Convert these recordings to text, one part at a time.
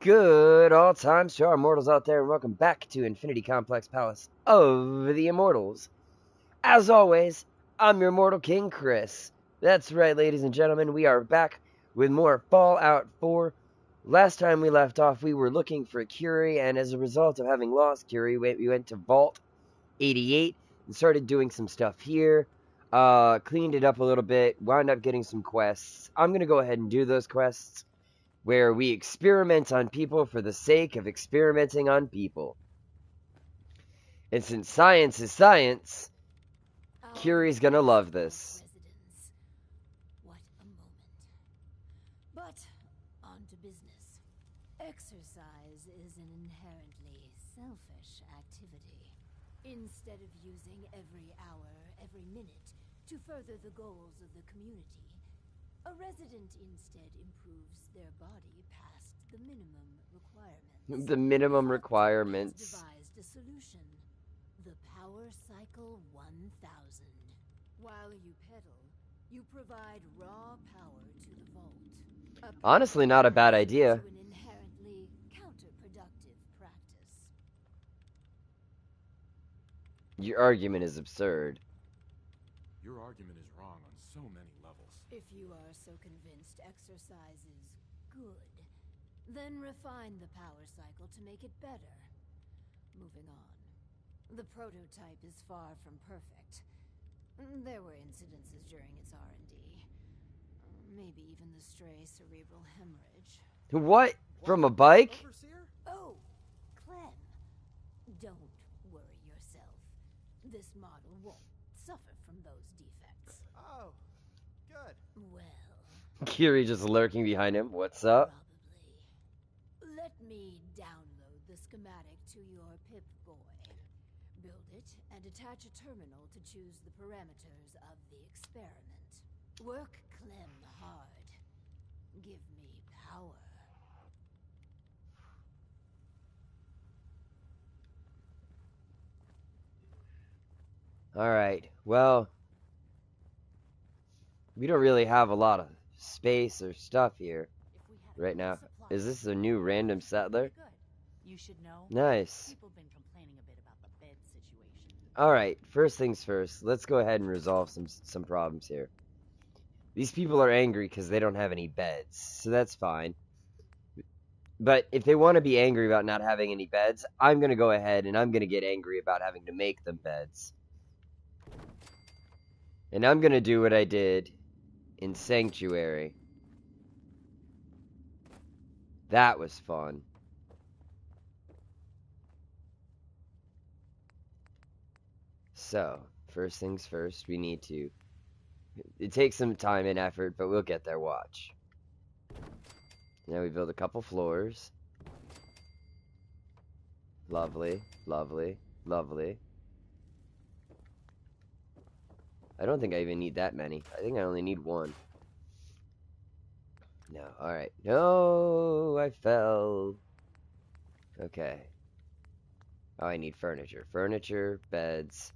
Good all times to our immortals out there, and welcome back to Infinity Complex Palace of the Immortals. As always, I'm your Immortal King, Chris. That's right, ladies and gentlemen, we are back with more Fallout 4. Last time we left off, we were looking for Curie, and as a result of having lost Curie, we went to Vault 88 and started doing some stuff here. Cleaned it up a little bit, wound up getting some quests. I'm going to go ahead and do those quests, where we experiment on people for the sake of experimenting on people. And since science is science, Curie's gonna love this. What a moment. But on to business. Exercise is an inherently selfish activity. Instead of using every hour, every minute to further the goals of the community, a resident instead improves their body past the minimum requirements. The minimum requirements. Devised a solution. The Power Cycle 1000. While you pedal, you provide raw power to the vault. Honestly, not a bad idea. To an inherently counterproductive practice. Your argument is absurd. Your argument is wrong on so many levels. If you are so convinced exercise is good, then refine the power cycle to make it better. Moving on. The prototype is far from perfect. There were incidences during its R&D. Maybe even the stray cerebral hemorrhage. What? From a bike? Overseer? Oh, Clem. Don't worry yourself. This model won't suffer from those defects. Oh, good. Well, Curie just lurking behind him. What's up? probably. Let me download the schematic to your Pip-Boy. Build it and attach a terminal to choose the parameters of the experiment. Work Clem hard. Give me power. Alright, well, we don't really have a lot of space or stuff here right now. Is this a new random settler? You should know. Nice. People been complaining a bit about the bed situation. Alright, first things first, let's go ahead and resolve some problems here. These people are angry because they don't have any beds, so that's fine. But if they want to be angry about not having any beds, I'm going to go ahead and I'm going to get angry about having to make them beds. And I'm going to do what I did in Sanctuary. That was fun. So, first things first, we need to... It takes some time and effort, but we'll get there, watch. Now we build a couple floors. Lovely, lovely, lovely. I don't think I even need that many. I think I only need one. No, alright. No, I fell. Okay. Oh, I need furniture. Furniture, beds.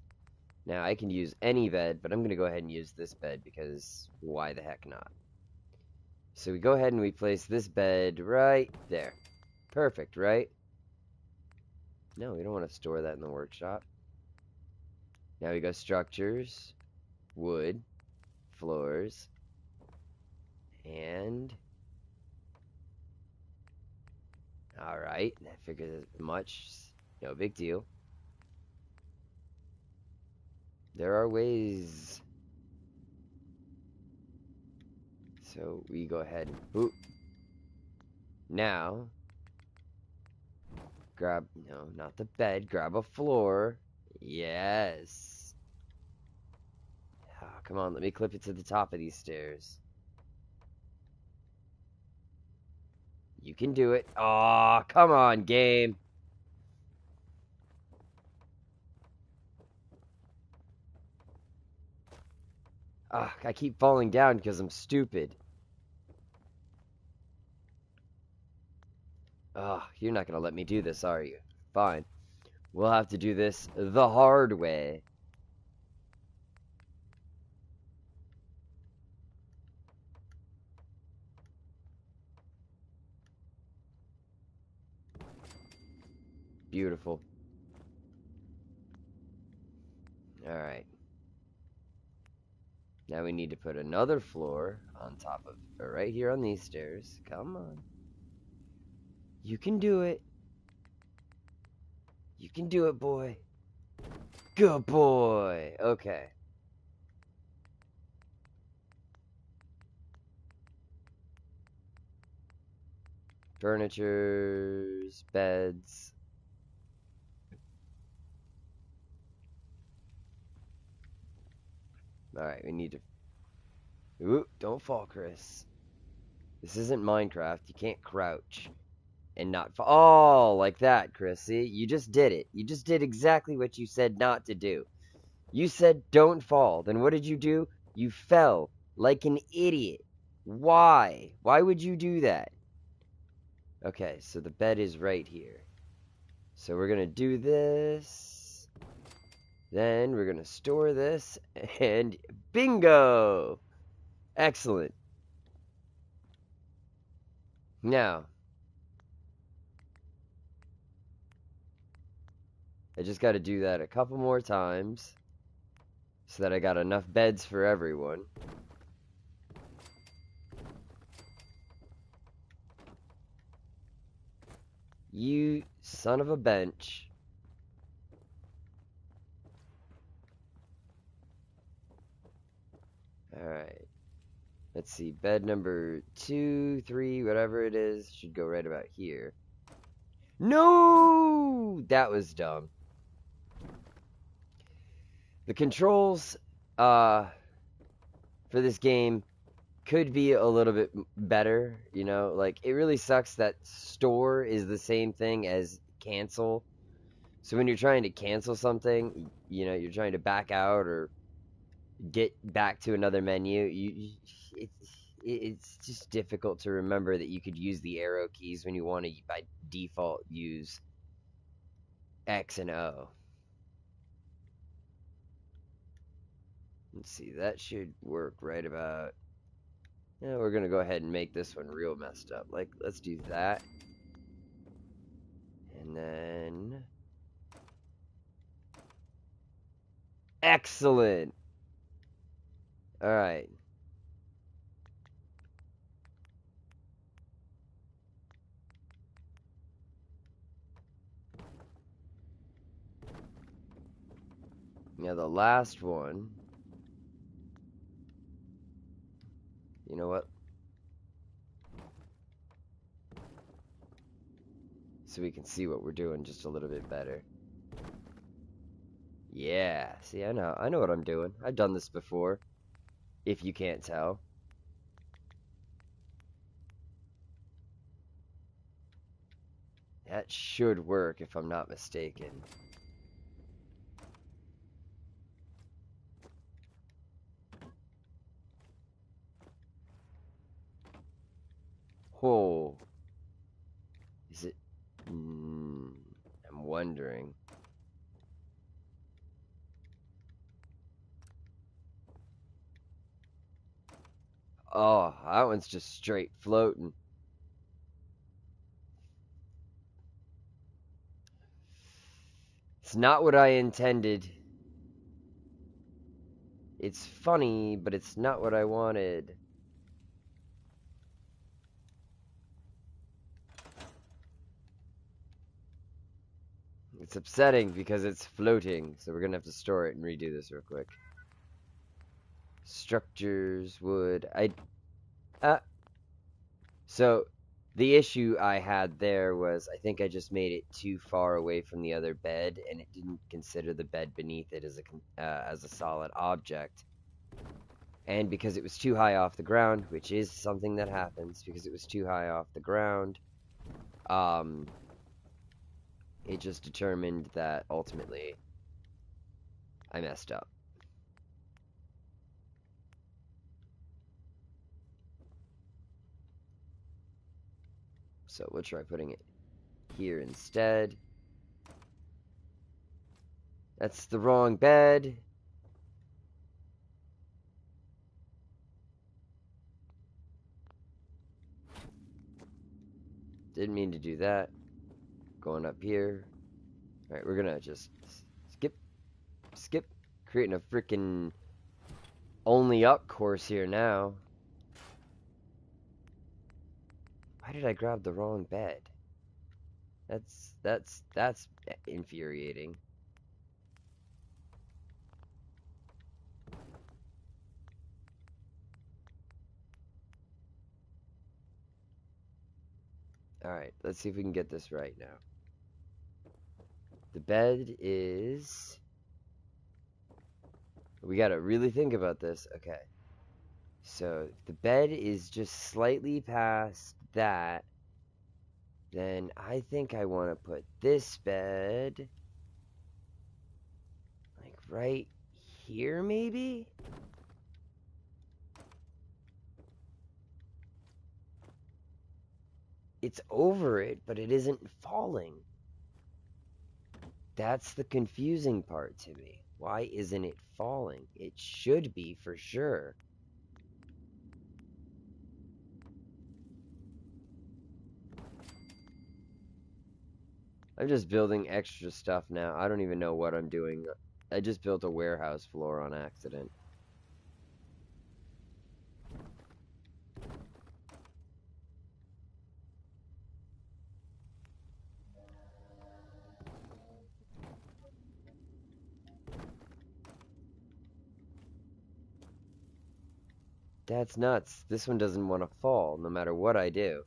Now, I can use any bed, but I'm going to go ahead and use this bed because why the heck not? So we go ahead and we place this bed right there. Perfect, right? No, we don't want to store that in the workshop. Now we go structures, wood, floors, and... Alright, I figured as much. No big deal. There are ways. So we go ahead and boop. Now, grab, no, not the bed, grab a floor. Yes. Oh, come on, let me clip it to the top of these stairs. You can do it. Aw, come on, game. Ah, I keep falling down because I'm stupid. Ah, you're not going to let me do this, are you? Fine. We'll have to do this the hard way. Beautiful. Alright. Now we need to put another floor on top of, or right here on these stairs. Come on. You can do it. You can do it, boy. Good boy. Okay. Furnitures, beds. Alright, we need to... Ooh, don't fall, Chris. This isn't Minecraft. You can't crouch and not fall. Oh, like that, Chris. See? You just did it. You just did exactly what you said not to do. You said don't fall. Then what did you do? You fell like an idiot. Why? Why would you do that? Okay, so the bed is right here. So we're going to do this. Then we're going to store this. And bingo! Excellent. Now, I just got to do that a couple more times so that I got enough beds for everyone. You son of a bench. Alright. Let's see. Bed number 2, 3, whatever it is, should go right about here. No! That was dumb. The controls for this game could be a little bit better, you know? Like, it really sucks that store is the same thing as cancel. So when you're trying to cancel something, you know, you're trying to back out or get back to another menu, it's just difficult to remember that you could use the arrow keys when you want to, by default, use X and O. Let's see, that should work right about... Yeah, we're going to go ahead and make this one real messed up. Like, let's do that. And then... Excellent! Alright. Now the last one... You know what? So we can see what we're doing just a little bit better. Yeah, see, I know what I'm doing. I've done this before, if you can't tell. That should work, if I'm not mistaken. Oh. Is it... I'm wondering. Oh, that one's just straight floating. It's not what I intended. It's funny, but it's not what I wanted. It's upsetting because it's floating, so we're gonna have to store it and redo this real quick. Structures, wood, so the issue I had there was I think I just made it too far away from the other bed, and it didn't consider the bed beneath it as a solid object. And because it was too high off the ground, which is something that happens, because it was too high off the ground, it just determined that ultimately I messed up. So we'll try putting it here instead. That's the wrong bed. Didn't mean to do that. Going up here. Alright, we're gonna just skip, creating a freaking only up course here now. Why did I grab the wrong bed? That's infuriating. Alright, let's see if we can get this right now. The bed is... We gotta really think about this. Okay. So, if the bed is just slightly past that, then I think I want to put this bed... like right here, maybe? It's over it, but it isn't falling. That's the confusing part to me. Why isn't it falling? It should be for sure. I'm just building extra stuff now. I don't even know what I'm doing. I just built a warehouse floor on accident. That's nuts. This one doesn't want to fall, no matter what I do.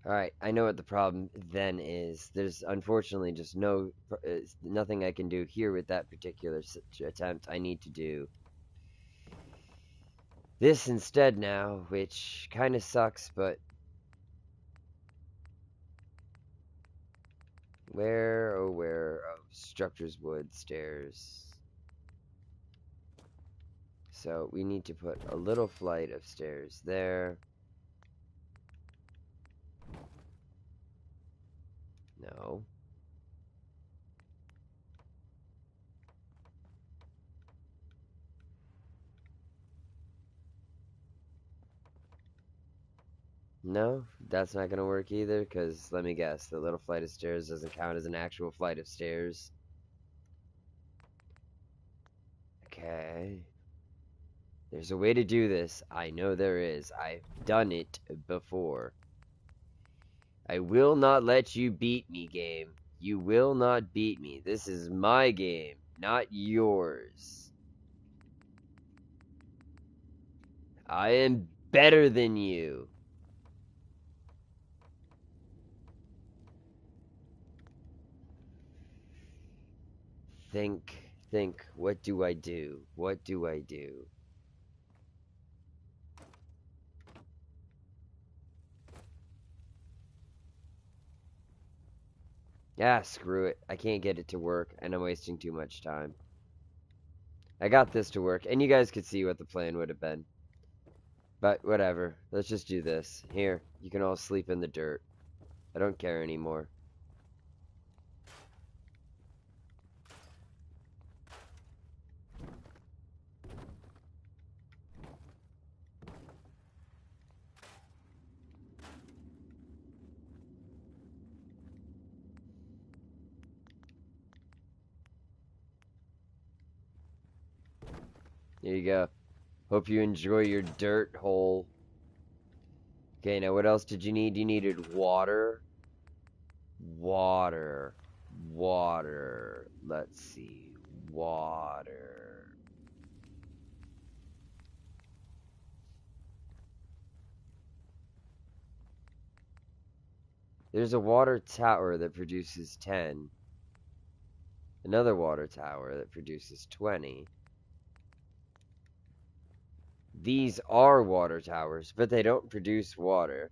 Alright, I know what the problem then is. There's unfortunately just nothing I can do here with that particular attempt. I need to do this instead now, which kind of sucks, but... Where, oh where, oh, structures, wood, stairs. So we need to put a little flight of stairs there. No. No, that's not gonna work either, because let me guess, the little flight of stairs doesn't count as an actual flight of stairs. Okay. There's a way to do this. I know there is. I've done it before. I will not let you beat me, game. You will not beat me. This is my game, not yours. I am better than you. Think, what do I do? What do I do? Ah, screw it. I can't get it to work, and I'm wasting too much time. I got this to work, and you guys could see what the plan would have been. But whatever. Let's just do this. Here, you can all sleep in the dirt. I don't care anymore. There you go. Hope you enjoy your dirt hole. Okay, now what else did you need? You needed water. Water. Water. Let's see. Water. There's a water tower that produces 10. Another water tower that produces 20. These are water towers, but they don't produce water.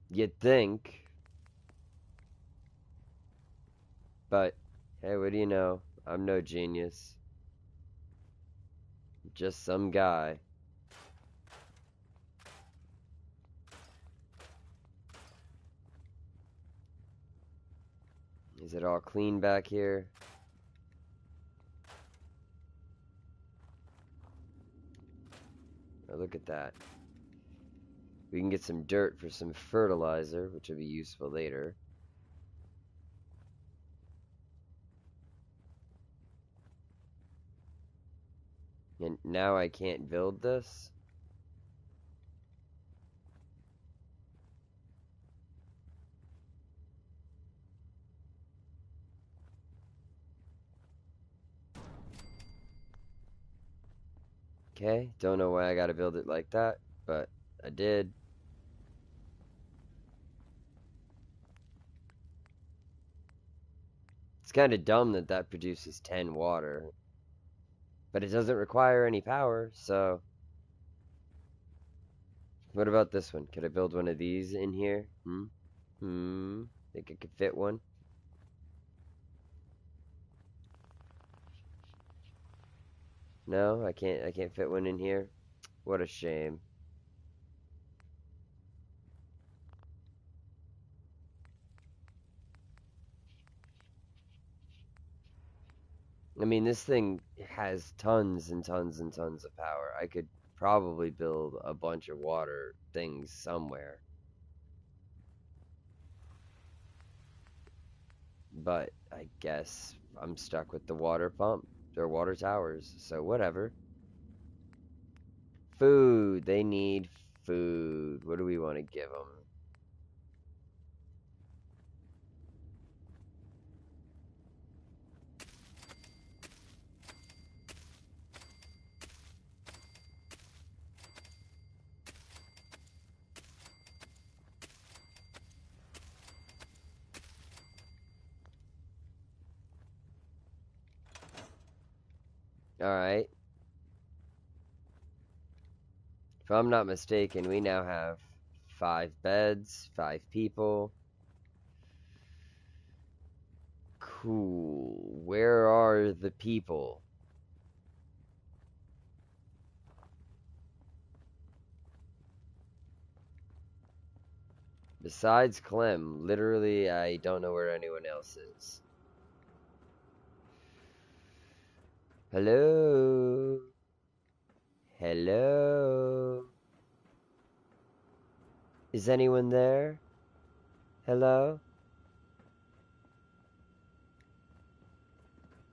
You'd think. But, hey, what do you know? I'm no genius. just some guy. Is it all clean back here? Oh, look at that. We can get some dirt for some fertilizer, which will be useful later. And now I can't build this? Okay, don't know why I gotta build it like that, but I did. It's kind of dumb that that produces 10 water, but it doesn't require any power, so... What about this one? Could I build one of these in here? Think I could fit one? No, I can't fit one in here. What a shame. I mean, this thing has tons and tons and tons of power. I could probably build a bunch of water things somewhere. But I guess I'm stuck with the water pump. Or water towers, so whatever. Food. They need food. What do we want to give them? Alright. If I'm not mistaken, we now have 5 beds, 5 people. Cool. Where are the people? Besides Clem, literally, I don't know where anyone else is. Hello? Hello? Is anyone there? Hello?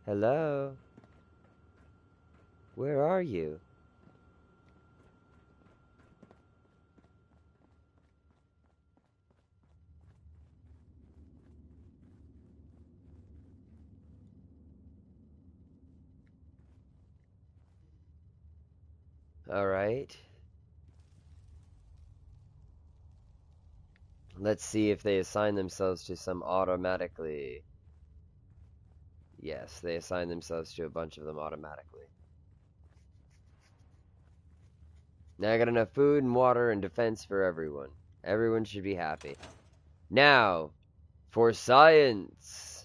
Hello? Where are you? Alright. Let's see if they assign themselves to some automatically. Yes, they assign themselves to a bunch of them automatically. Now I got enough food and water and defense for everyone. Everyone should be happy. Now, for science.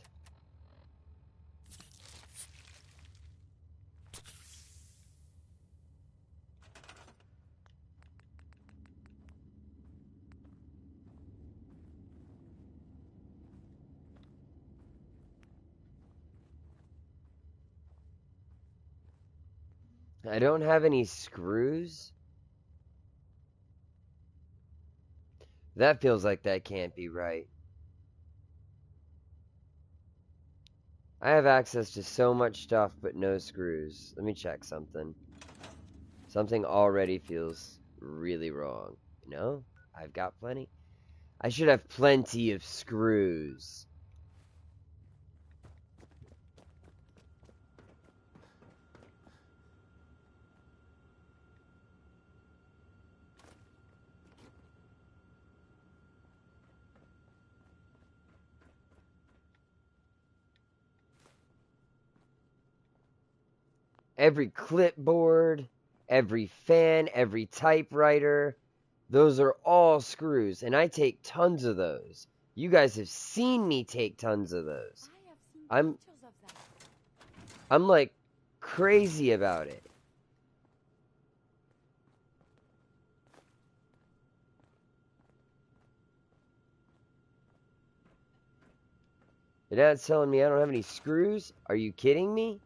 I don't have any screws. That feels like that can't be right. I have access to so much stuff, but no screws. Let me check something. Something already feels really wrong. No, I've got plenty. I should have plenty of screws. Every clipboard, every fan, every typewriter, those are all screws, and I take tons of those. You guys have seen me take tons of those. I have seen I'm pictures of that. I'm like crazy about it. And now it's telling me I don't have any screws? Are you kidding me?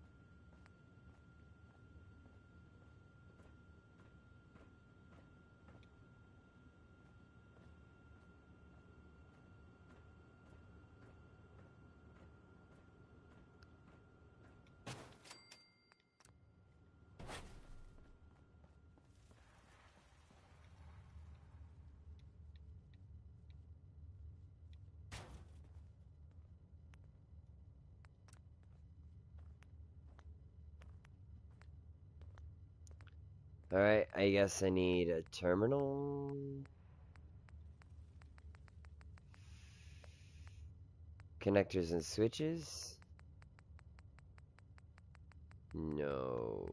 Alright, I guess I need a terminal. Connectors and switches. No.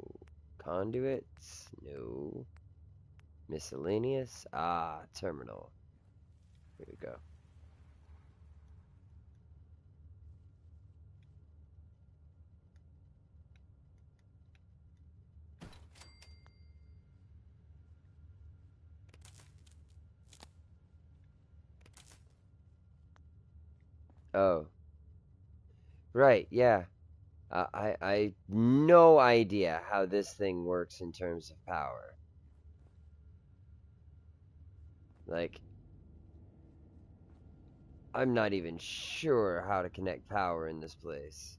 Conduits? No. Miscellaneous? Ah, terminal. Here we go. Oh. Right, yeah. I no idea how this thing works in terms of power. Like, I'm not even sure how to connect power in this place.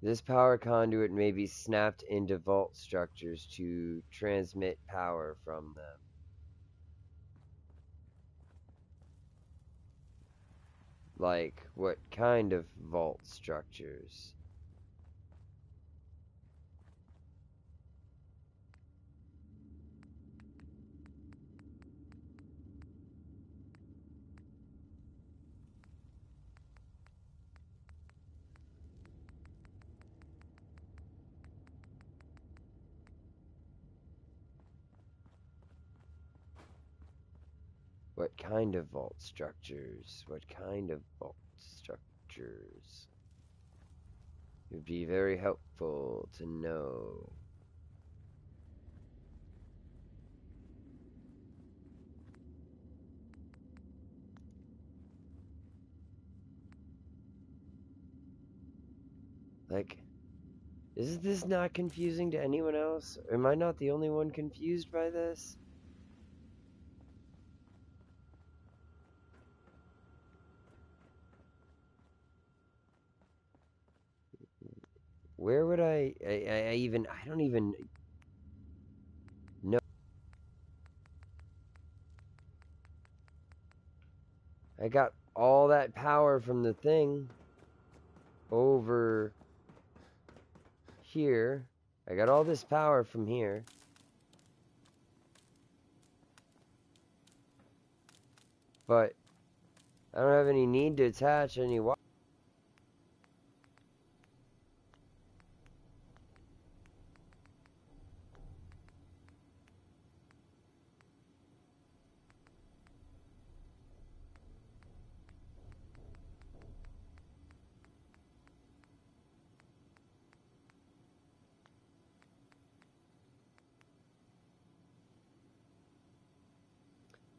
This power conduit may be snapped into vault structures to transmit power from them. Like, what kind of vault structures? What kind of vault structures? What kind of vault structures? It would be very helpful to know. Like, is this not confusing to anyone else? Am I not the only one confused by this? Where would I don't even know. I got all that power from the thing over here. I got all this power from here. But I don't have any need to attach any wire.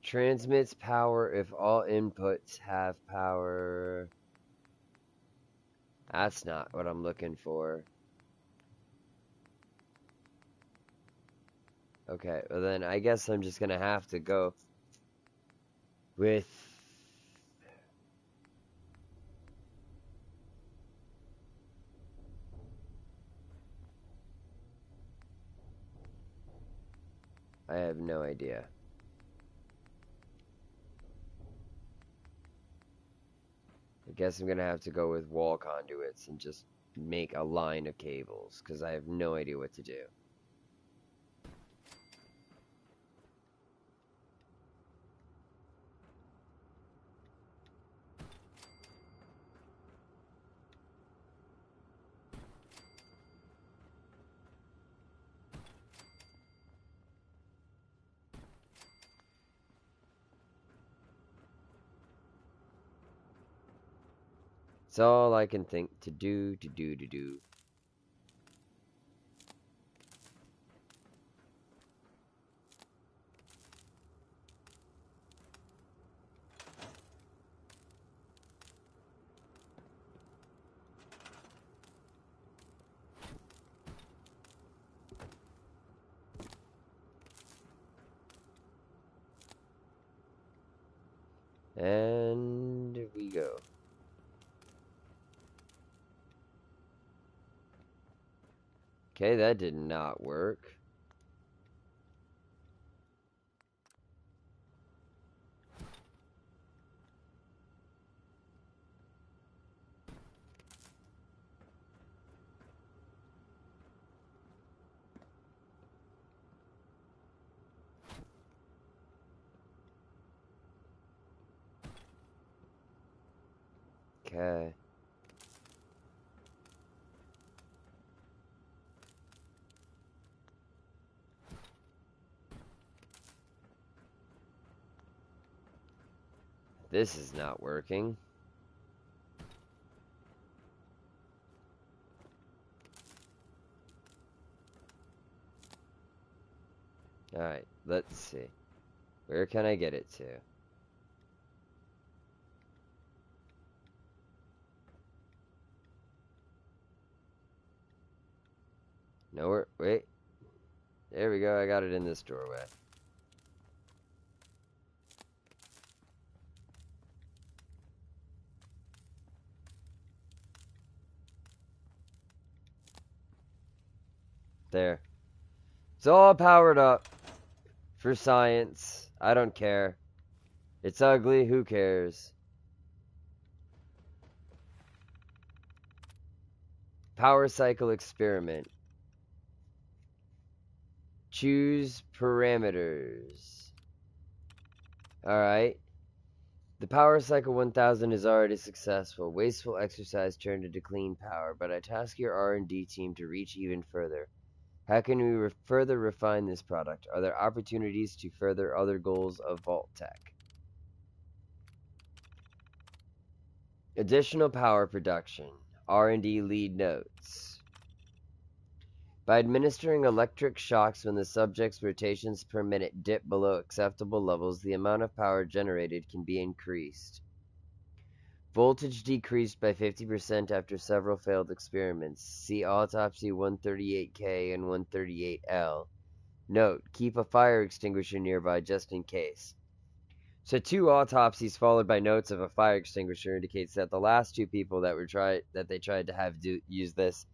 Transmits power if all inputs have power. That's not what I'm looking for. Okay, well then I guess I'm just gonna have to go with I have no idea. I guess I'm gonna have to go with wall conduits and just make a line of cables, because I have no idea what to do. It's all I can think to do. And we go. Okay, that did not work. Okay. This is not working. Alright, let's see. Where can I get it to? Nowhere. Wait. There we go. I got it in this doorway. There. It's all powered up. For science. I don't care. It's ugly. Who cares? Power cycle experiment. Choose parameters. Alright. The power cycle 1000 is already successful. Wasteful exercise turned into clean power, but I task your R&D team to reach even further. How can we further refine this product? Are there opportunities to further other goals of Vault Tech? Additional power production. R&D lead notes. By administering electric shocks when the subject's rotations per minute dip below acceptable levels, the amount of power generated can be increased. Voltage decreased by 50% after several failed experiments. See Autopsy 138K and 138L. Note, keep a fire extinguisher nearby just in case. So 2 autopsies followed by notes of a fire extinguisher indicates that the last 2 people that they tried to have use this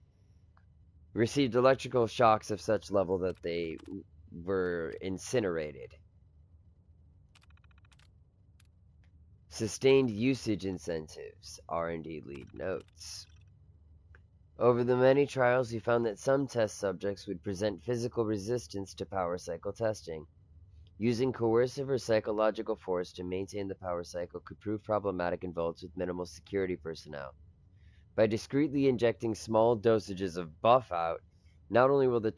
received electrical shocks of such level that they were incinerated. Sustained usage incentives. R&D lead notes. Over the many trials, we found that some test subjects would present physical resistance to power cycle testing. Using coercive or psychological force to maintain the power cycle could prove problematic in vaults with minimal security personnel. By discreetly injecting small dosages of buff out, not only will the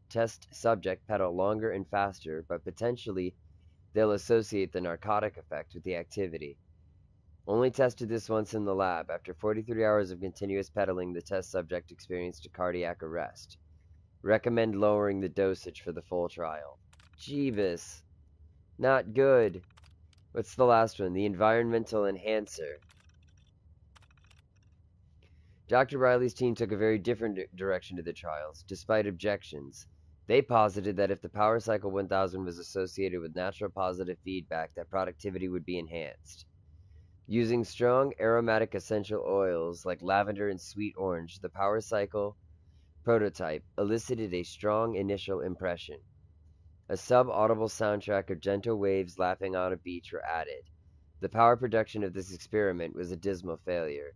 test subject pedal longer and faster, but potentially they'll associate the narcotic effect with the activity. Only tested this once in the lab. After 43 hours of continuous pedaling, the test subject experienced a cardiac arrest. Recommend lowering the dosage for the full trial. Jeebus. Not good. What's the last one? The environmental enhancer. Dr. Riley's team took a very different direction to the trials, despite objections. They posited that if the Power Cycle 1000 was associated with natural positive feedback, that productivity would be enhanced. Using strong aromatic essential oils like lavender and sweet orange, the Power Cycle prototype elicited a strong initial impression. A sub-audible soundtrack of gentle waves lapping on a beach were added. The power production of this experiment was a dismal failure.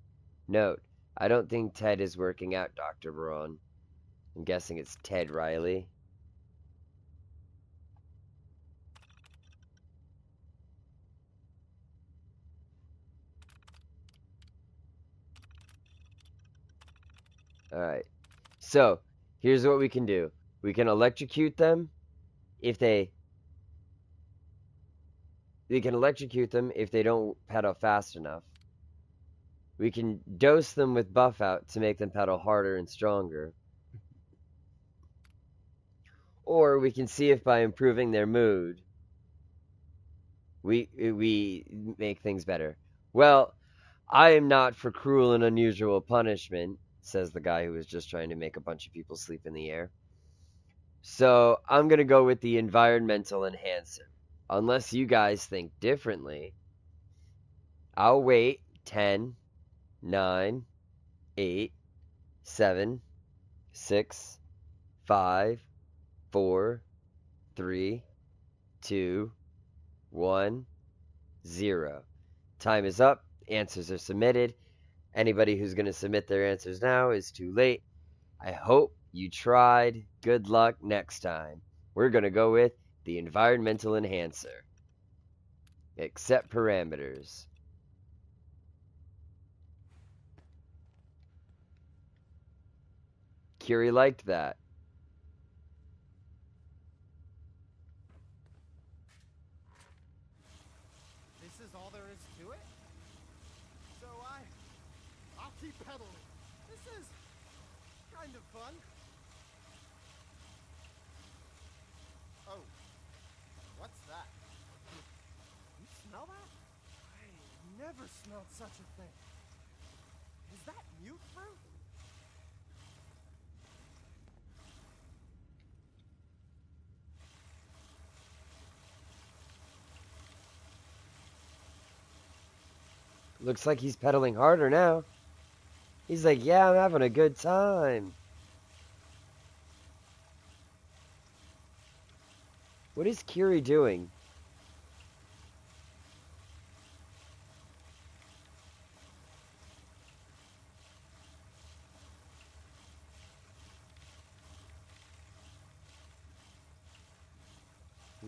Note, I don't think Ted is working out, Dr. Braun. I'm guessing it's Ted Riley. Alright. So, here's what we can do. We can electrocute them if they... We can electrocute them if they don't pedal fast enough. We can dose them with buff out to make them pedal harder and stronger. Or we can see if by improving their mood, we make things better. Well, I am not for cruel and unusual punishment, says the guy who was just trying to make a bunch of people sleep in the air. So I'm going to go with the environmental enhancer. Unless you guys think differently, I'll wait 10, 9, 8, 7, 6, 5, 4, 3, 2, 1, 0. Time is up. Answers are submitted. Anybody who's going to submit their answers now is too late. I hope you tried. Good luck next time. We're going to go with the environmental enhancer. Accept parameters. Curie liked that. This is all there is to it? So I'll keep pedaling. This is kind of fun. Oh, what's that? You smell that? I never smelled such a thing. Is that mute fruit? Looks like he's pedaling harder now. He's like, yeah, I'm having a good time. What is Curie doing?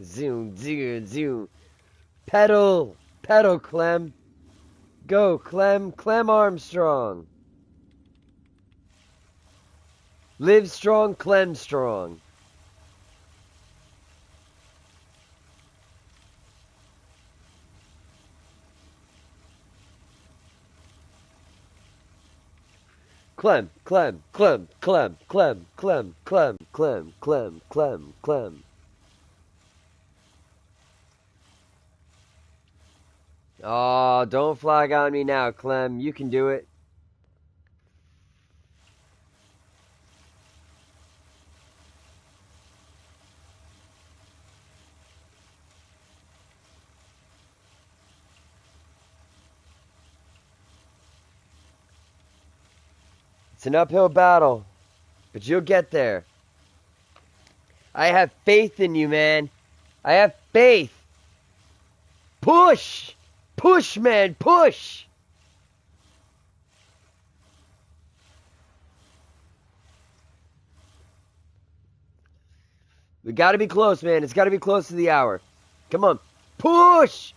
Zoom, zoom, zoom. Pedal! Pedal, Clem! Go, Clem! Clem Armstrong! Live strong, Clem strong. Clem, Clem, Clem, Clem, Clem, Clem, Clem, Clem, Clem, Clem, Clem. Oh, don't flag on me now, Clem. You can do it. It's an uphill battle, but you'll get there. I have faith in you, man. I have faith. Push! Push, man, push! We gotta be close, man. It's gotta be close to the hour. Come on. Push!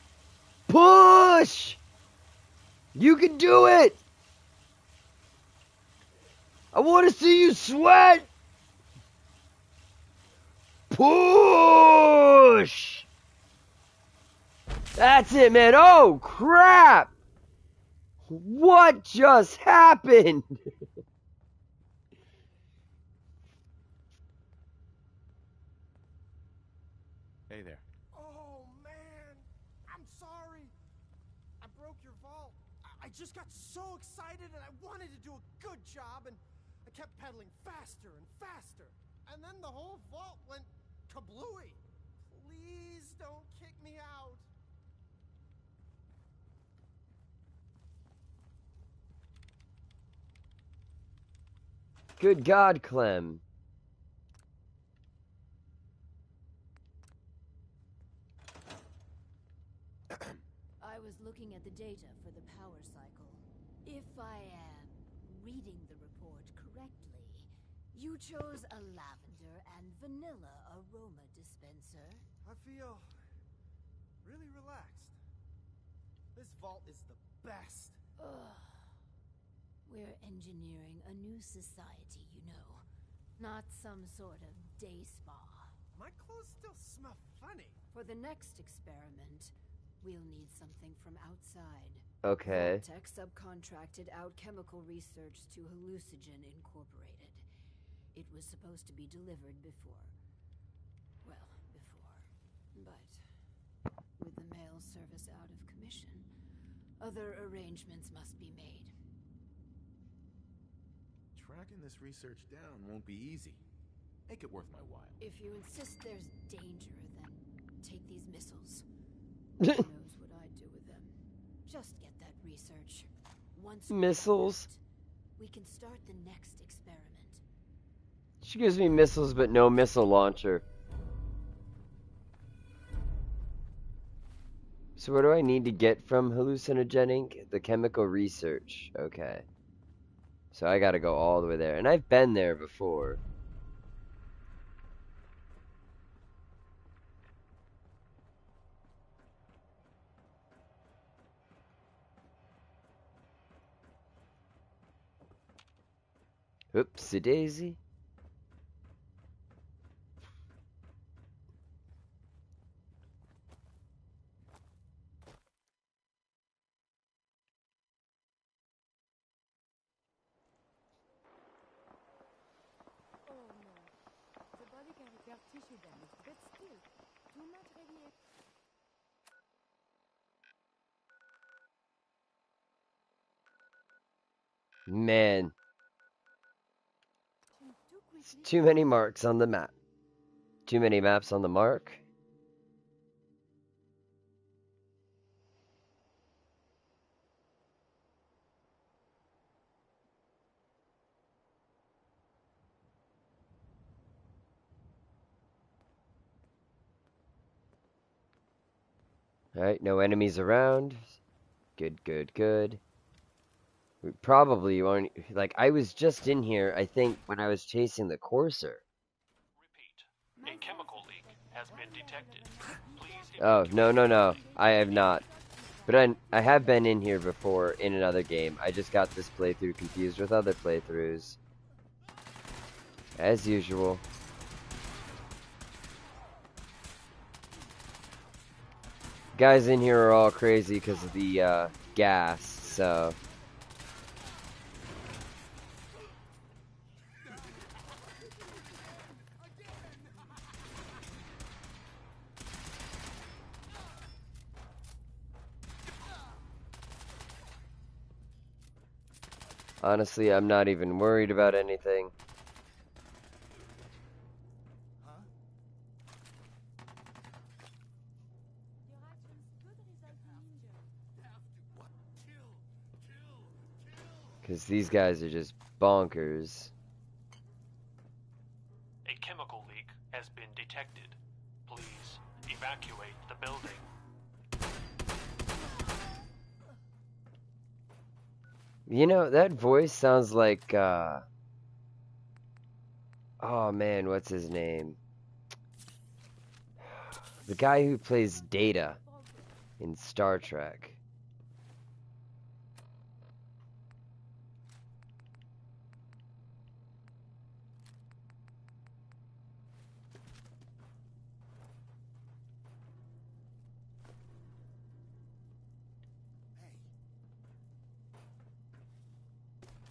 Push! You can do it! I want to see you sweat! Push! That's it, man. Oh, crap! What just happened? Hey there. Oh, man. I'm sorry. I broke your vault. I just got so excited and I wanted to do a good job and I kept pedaling faster and faster. And then the whole vault went kablooey. Please don't kick me out. Good God, Clem. I was looking at the data for the power cycle. If I am reading the report correctly, you chose a lavender and vanilla aroma dispenser. I feel really relaxed. This vault is the best. Ugh. We're engineering a new society, you know. Not some sort of day spa. My clothes still smell funny. For the next experiment, we'll need something from outside. Okay. Tech subcontracted out chemical research to Hallucigen Incorporated. It was supposed to be delivered before. Well, before. But with the mail service out of commission, other arrangements must be made. Tracking this research down won't be easy. Make it worth my while. If you insist there's danger, then take these missiles. Who knows what I'd do with them? Just get that research. Once Missiles? we can start the next experiment. She gives me missiles, but no missile launcher. So what do I need to get from Hallucinogen Inc? The chemical research. Okay. So I gotta go all the way there. And I've been there before. Oopsie daisy. Oh no. The body can repair tissue damage, but still, too much radiation. Man, Too it's quickly. too many marks on the map. Too many maps on the mark. Alright, no enemies around. Good, good, good. We probably won't. Like, I was just in here, I think, when I was chasing the Courser. Repeat. A chemical leak has been detected. Please Oh, no, no, no. building. I have not. But I have been in here before in another game. I just got this playthrough confused with other playthroughs. As usual. Guys in here are all crazy because of the gas, so... Honestly, I'm not even worried about anything. Your actions could result in injury. Because these guys are just bonkers. A chemical leak has been detected. Please evacuate the building. You know, that voice sounds like, oh man, what's his name? The guy who plays Data in Star Trek.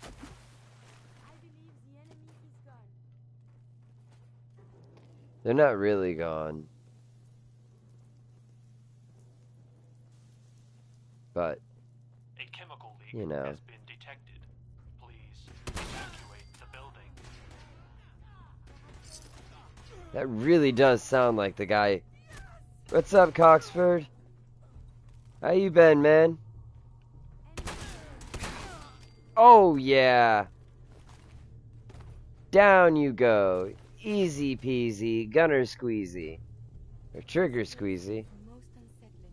I believe the enemy is gone. They're not really gone. But, A chemical leak you know. has been detected. Please evacuate the building. That really does sound like the guy. What's up, Coxford? How you been, man? Oh, yeah. Down you go. Easy peasy, gunner squeezy. Or trigger squeezy. Most unsettling.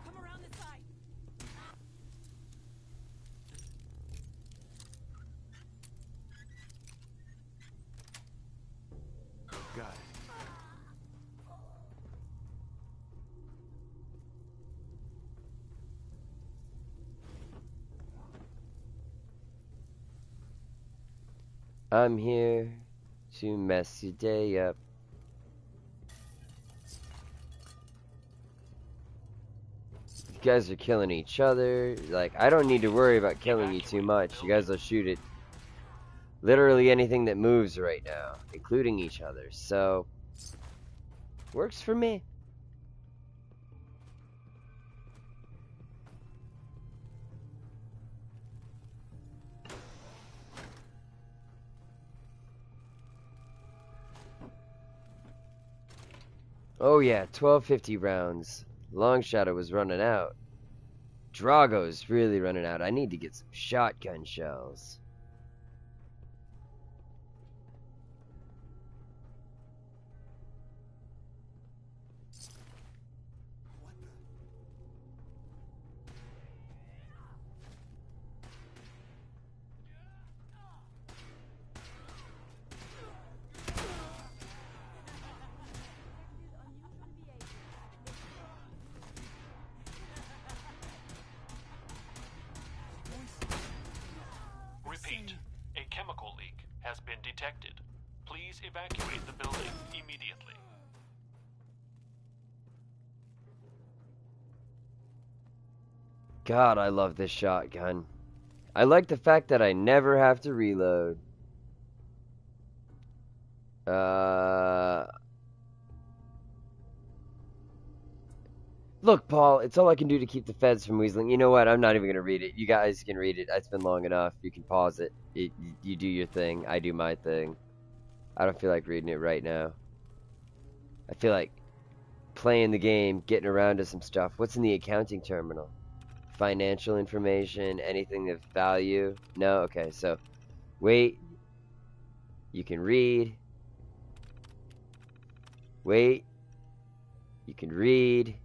Come around this side. Got it. I'm here to mess your day up. guys are killing each other. Like, I don't need to worry about killing you too much. You guys will shoot at literally anything that moves right now, including each other. So, works for me. Oh yeah, 1250 rounds. Long Shadow was running out. Drago's really running out. I need to get some shotgun shells. Repeat, a chemical leak has been detected. Please evacuate the building immediately. God, I love this shotgun. I like the fact that I never have to reload. Look, Paul, it's all I can do to keep the feds from weaseling. You know what? I'm not even going to read it. You guys can read it. It's been long enough. You can pause it. You do your thing. I do my thing. I don't feel like reading it right now. I feel like playing the game, getting around to some stuff. What's in the accounting terminal? Financial information, anything of value? No? Okay, so wait. You can read. Wait. You can read.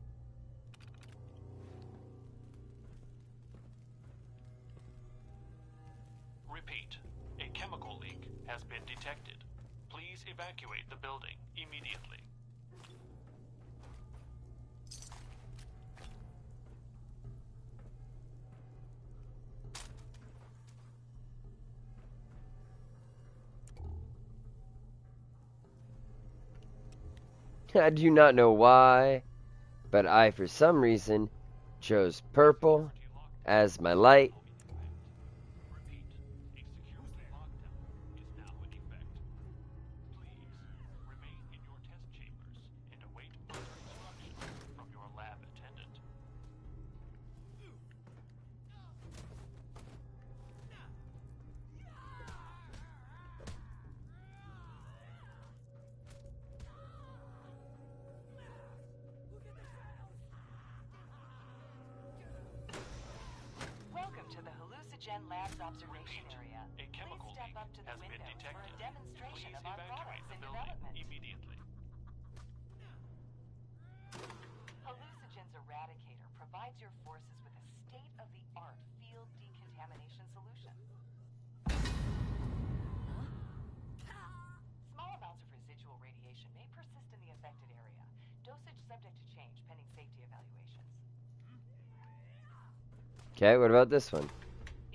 Repeat, a chemical leak has been detected. Please evacuate the building immediately. I do not know why, but I, for some reason, chose purple as my light. Repeat, a security lockdown is now in effect. Please remain in your test chambers and await further instructions from your lab attendant. Welcome to the Hallucinogen Labs observation area. A chemical Please step leak up to the has been window for detected. a demonstration Please of our evacuate products the in building development. immediately. Hallucinogen's Eradicator provides your forces with a state-of-the-art field decontamination solution. Small amounts of residual radiation may persist in the affected area. Dosage subject to change pending safety evaluations. Okay, what about this one?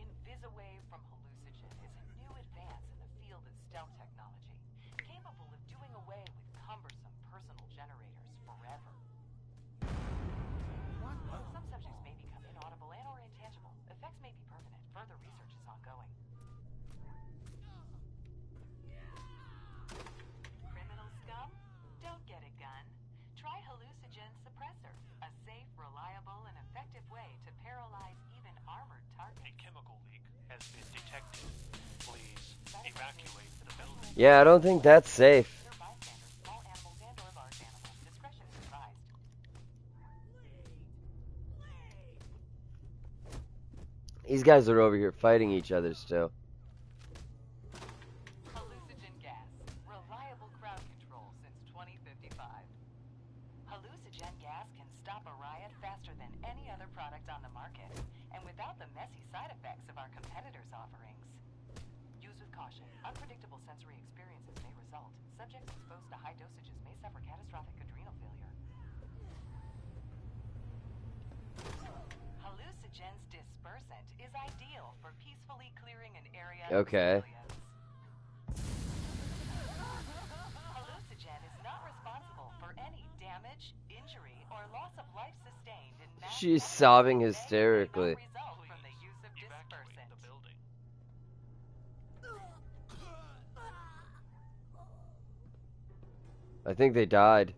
Invisawave from Hallucinogen is a new advance in the field of stealth technology, capable of doing away with cumbersome personal generators forever. Some subjects may become inaudible and/or intangible. Effects may be permanent. Further research is ongoing. Criminal scum? Don't get a gun. Try Hallucinogen Suppressor, a safe, reliable, and effective way to paralyze even armored targets. A chemical leak has been detected. Please evacuate the building. Yeah, I don't think that's safe. Bystanders, small animals and/or large animals. Discretion is advised. These guys are over here fighting each other still. Hallucinogen gas. Reliable crowd control since 2055. Hallucinogen gas can stop a riot faster than any other product on the market, and without the messy side effects of our competitors' offerings. Use with caution. Unpredictable sensory experiences may result. Subjects exposed to high dosages may suffer catastrophic adrenal failure. Hallucinogen's dispersant is ideal for peacefully clearing an area of Okay. civilians. Hallucinogen is not responsible for any damage, injury, or loss of life sustained in mass She's effect sobbing may or may hysterically. not result from the use of Evacuate dispersant. the building. I think they died.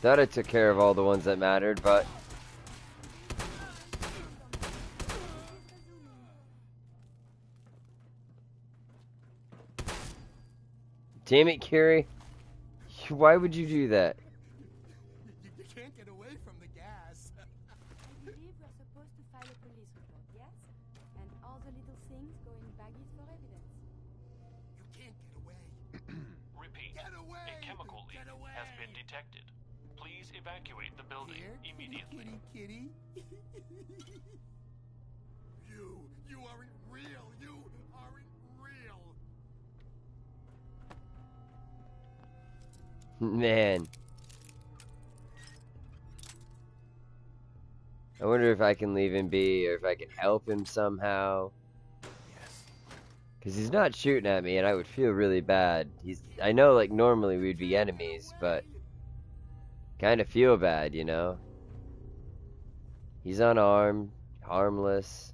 Thought I took care of all the ones that mattered, but damn it, Curie. Why would you do that? You can't get away from the gas. I believe we're supposed to file a police report, yes? And all the little things go in baggies for evidence. You can't get away. Repeat. Get away! A chemical leak Get away! has been detected. Please evacuate the building Here, immediately. kitty. You aren't real. You aren't real. Man. I wonder if I can leave him be, or if I can help him somehow. Yes. Because he's not shooting at me, and I would feel really bad. I know, like, normally we'd be enemies, but kind of feel bad, you know? He's unarmed, harmless.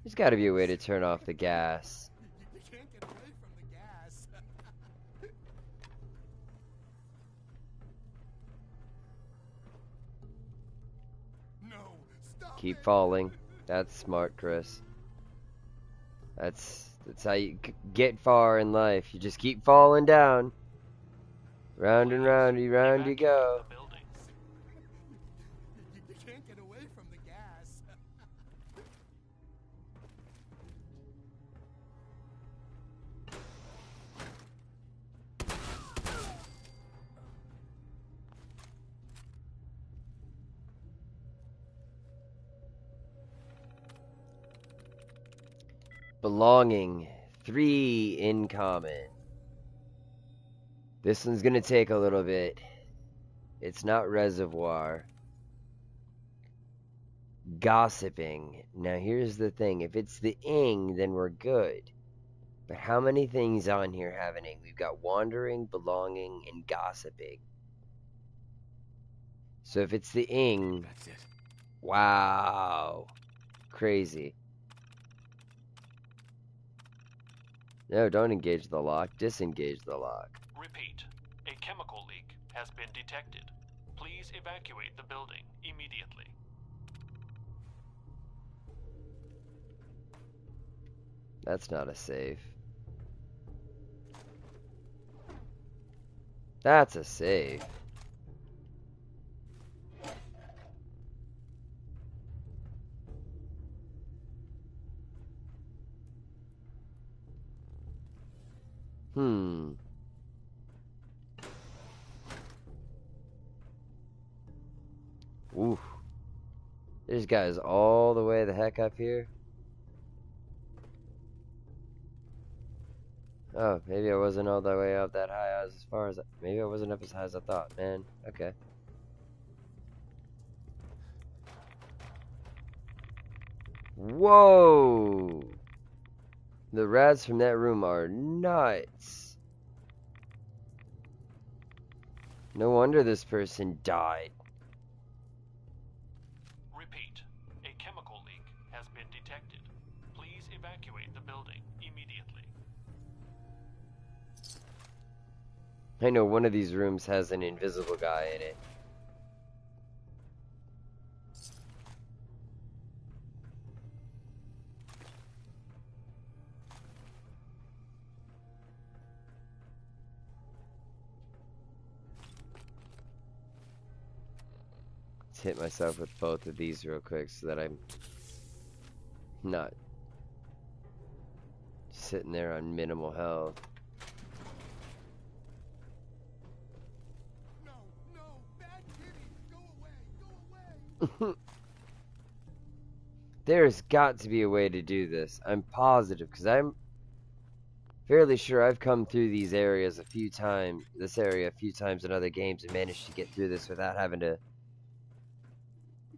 There's got to be a way to turn off the gas. You can't get away from the gas. No, stop Keep it. falling. That's smart, Chris. That's how you get far in life. You just keep falling down. Round and round you Evacuate go. the building. You can't get away from the gas. Belonging. 3 in common. This one's gonna take a little bit. It's not reservoir. Gossiping. Now here's the thing. If it's the ing, then we're good. But how many things on here have an ing? We've got wandering, belonging, and gossiping. So if it's the ing, That's it. wow. Crazy. No, don't engage the lock. Disengage the lock. Repeat. A chemical leak has been detected. Please evacuate the building immediately. That's not a save. That's a save. Oof. There's guys all the way the heck up here. Oh, maybe I wasn't all the way up that high. I was as far as maybe I wasn't up as high as I thought, man. Okay. Whoa! The rats from that room are nuts. No wonder this person died. Repeat. A chemical leak has been detected. Please evacuate the building immediately. I know one of these rooms has an invisible guy in it. Let's hit myself with both of these real quick so that I'm not sitting there on minimal health. No, bad kitty. Go away. There's got to be a way to do this. I'm positive, because Fairly sure I've come through these areas a few times, in other games and managed to get through this without having to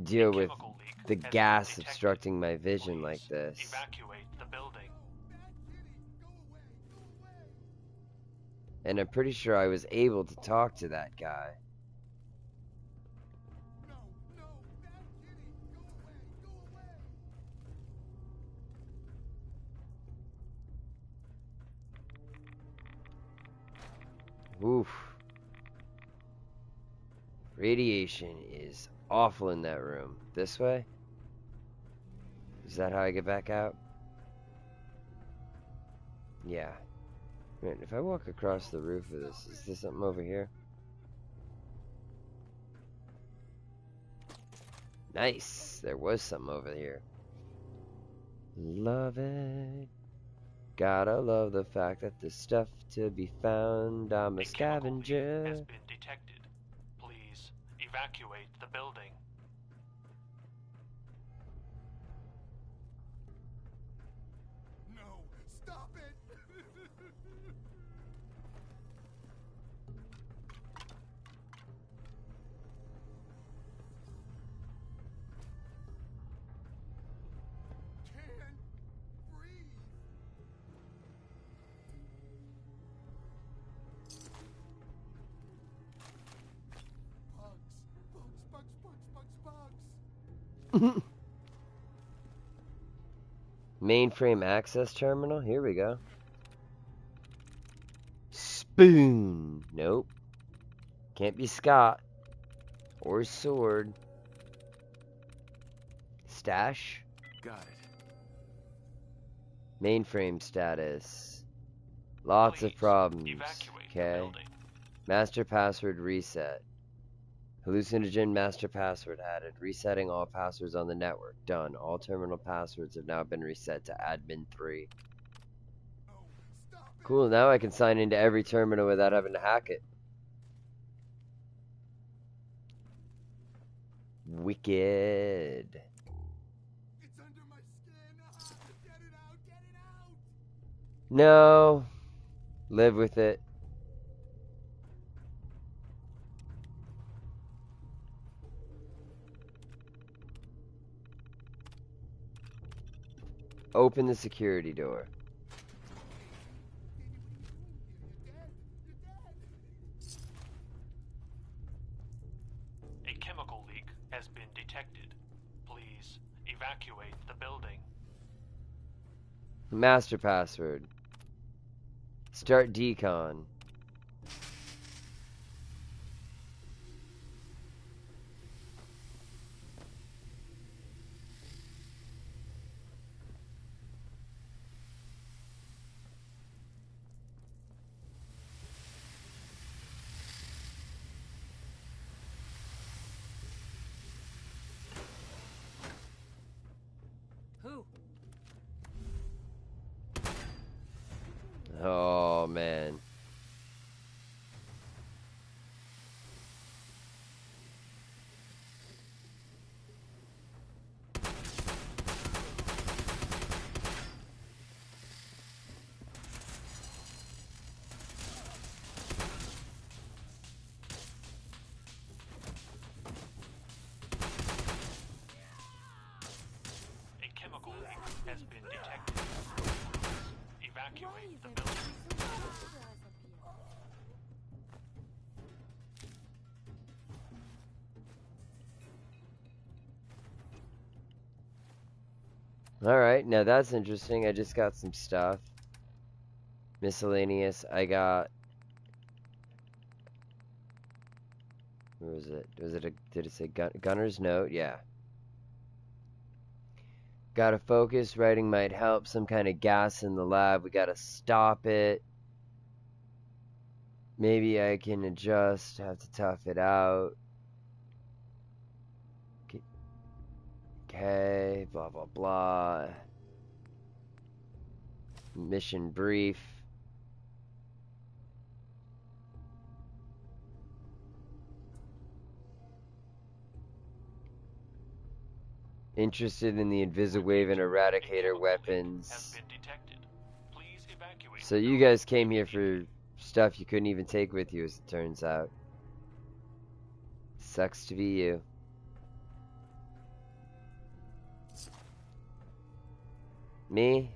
deal with chemical leak the has been gas detected. obstructing my vision Please like this. evacuate the building. And I'm pretty sure I was able to talk to that guy. No, no, bad kitty, go away, go away. Oof. Radiation is awful in that room. This way? Is that how I get back out? Yeah. Man, if I walk across the roof of this, is there something over here? Nice! There was something over here. Love it. Gotta love the fact that there's stuff to be found. I'm a chemical leak has scavenger. been detected. Please evacuate the building. No, stop it! Can't breathe. Bugs. Mainframe access terminal? Here we go. Spoon! Nope. Can't be Scott. Or sword. Stash? Got it. Mainframe status. Lots of Please problems. evacuate the Okay. building. Master password reset. Hallucinogen master password added. Resetting all passwords on the network. Done. All terminal passwords have now been reset to admin 3. No, stop it! Cool, now I can sign into every terminal without having to hack it. Wicked. It's under my skin. Ah, get it out, get it out! No. Live with it. Open the security door. You're dead. You're dead. A chemical leak has been detected. Please evacuate the building. Master password. Start decon. Who? Oh, man. A chemical leak has been detected. Please evacuate the building. Alright, now that's interesting. I just got some stuff. Miscellaneous. I got... Where was it? Did it say gunner's note? Yeah. Gotta focus. Writing might help. Some kind of gas in the lab. We gotta stop it. Maybe I can adjust. Have to tough it out. Okay. Blah, blah, blah. Mission brief. Interested in the Inviswave and Eradicator Has weapons. been detected. Please evacuate. So you guys came here for stuff you couldn't even take with you, as it turns out. Sucks to be you. Me?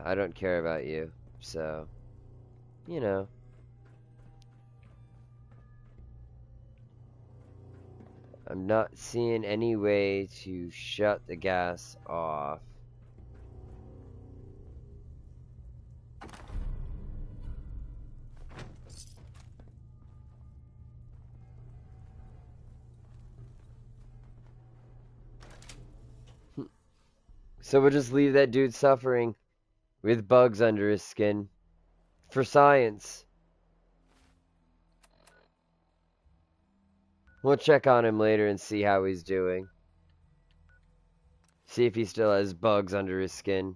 I don't care about you, so, you know. I'm not seeing any way to shut the gas off. So we'll just leave that dude suffering with bugs under his skin for science. We'll check on him later and see how he's doing. See if he still has bugs under his skin.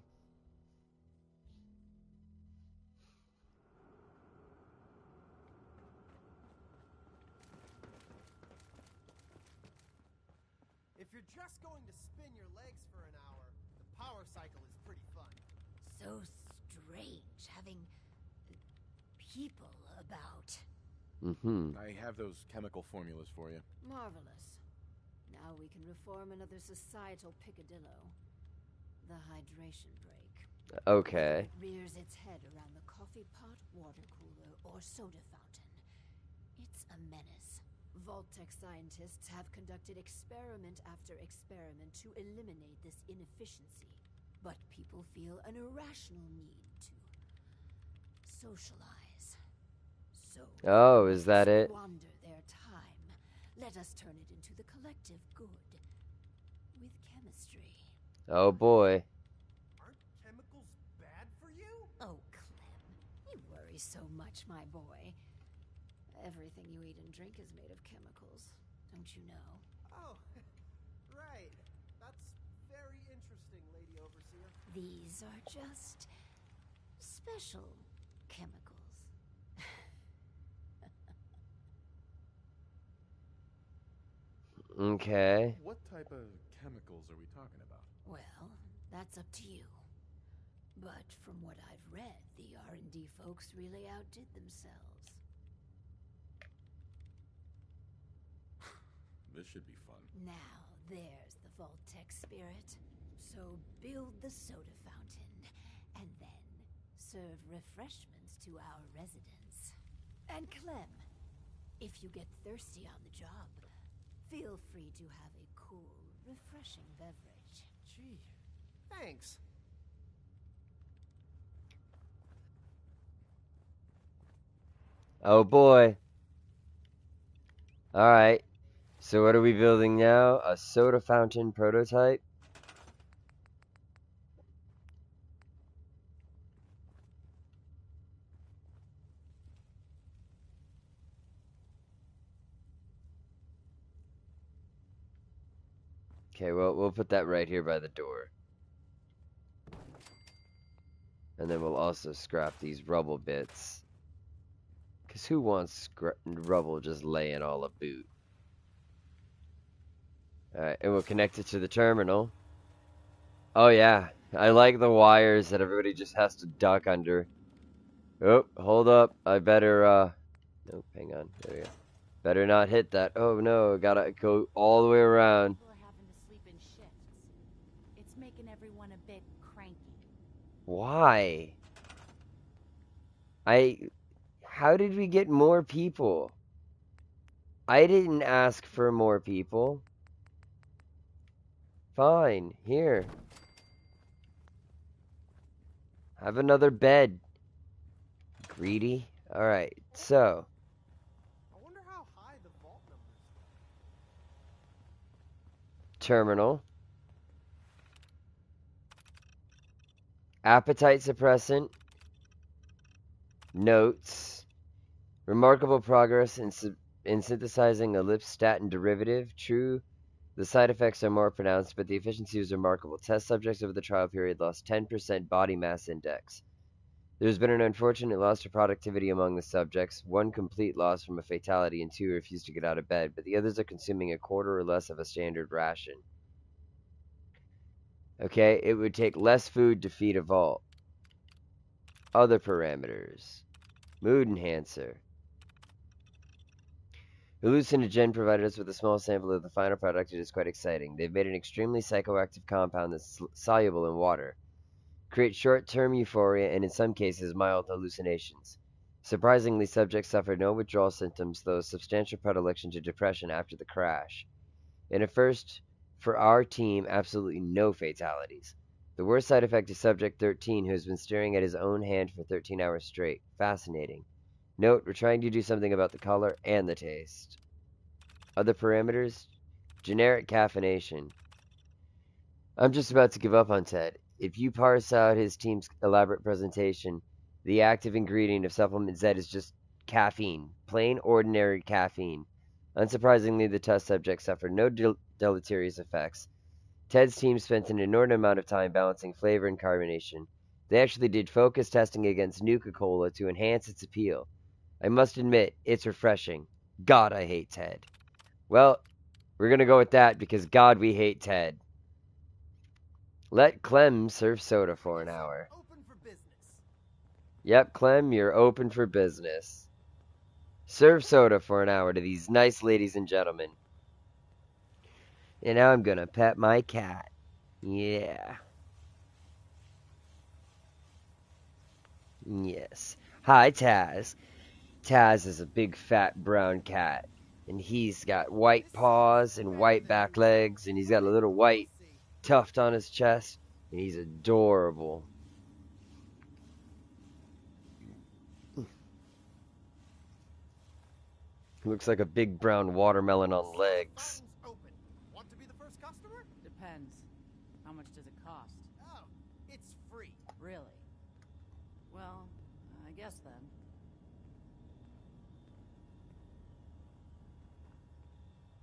If you're just going to spin your legs for an hour, the power cycle is pretty fun. So strange having people about. I have those chemical formulas for you. Marvelous. Now we can reform another societal picadillo. The hydration break. Okay. It rears its head around the coffee pot, water cooler, or soda fountain. It's a menace. Vault-Tec scientists have conducted experiment after experiment to eliminate this inefficiency. But people feel an irrational need to socialize. So, Oh, is that it? squander their time. Let us turn it into the collective good. With chemistry. Oh boy. Aren't chemicals bad for you? Oh, Clem, you worry so much, my boy. Everything you eat and drink is made of chemicals, don't you know? Oh, right. That's very interesting, Lady Overseer. These are just special chemicals. Okay. What type of chemicals are we talking about? Well, that's up to you. But from what I've read, the R&D folks really outdid themselves. This should be fun. Now, there's the Vault-Tec spirit. So build the soda fountain, and then serve refreshments to our residents. And Clem, if you get thirsty on the job, feel free to have a cool, refreshing beverage. Gee, thanks. Oh boy. Alright. So what are we building now? A soda fountain prototype? Okay, well, we'll put that right here by the door. And then we'll also scrap these rubble bits. Because who wants rubble just laying all about? Alright, and we'll connect it to the terminal. Oh yeah, I like the wires that everybody just has to duck under. Oh, hold up. I better, nope, hang on. There we go. Better not hit that. Oh no, gotta go all the way around. People are having to sleep in shifts. It's making everyone a bit cranky. Why? How did we get more people? I didn't ask for more people. Fine, here. Have another bed. Greedy. Alright, so. I wonder how high the vault numbers go. Terminal. Appetite suppressant. Notes. Remarkable progress in synthesizing a lipstatin derivative. True, the side effects are more pronounced, but the efficiency was remarkable. Test subjects over the trial period lost 10% body mass index. There's been an unfortunate loss to productivity among the subjects, 1 complete loss from a fatality and 2 refused to get out of bed, but the others are consuming a quarter or less of a standard ration. Okay, it would take less food to feed a vault. Other parameters. Mood enhancer. Hallucinogen provided us with a small sample of the final product. It is quite exciting. They've made an extremely psychoactive compound that's soluble in water. Creates short-term euphoria and in some cases mild hallucinations. Surprisingly, subjects suffered no withdrawal symptoms, though a substantial predilection to depression after the crash. In a first for our team, absolutely no fatalities. The worst side effect is Subject 13, who has been staring at his own hand for 13 hours straight. Fascinating. Note, we're trying to do something about the color and the taste. Other parameters? Generic caffeination. I'm just about to give up on Ted. If you parse out his team's elaborate presentation, the active ingredient of Supplement Z is just caffeine. Plain, ordinary caffeine. Unsurprisingly, the test subjects suffered no deleterious effects. Ted's team spent an inordinate amount of time balancing flavor and carbonation. They actually did focus testing against Nuka-Cola to enhance its appeal. I must admit, it's refreshing. God, I hate Ted. Well, we're gonna go with that because God, we hate Ted. Let Clem serve soda for an hour. Open for business. Yep, Clem, you're open for business. Serve soda for an hour to these nice ladies and gentlemen. And now I'm gonna pet my cat. Yeah. Yes. Hi, Taz. Taz is a big fat brown cat. And he's got white paws and white back legs. And he's got a little white tuft on his chest. And he's adorable. He looks like a big brown watermelon on legs. Fountain's open. Want to be the first customer? Depends. How much does it cost? Oh, it's free. Really? Well, I guess then.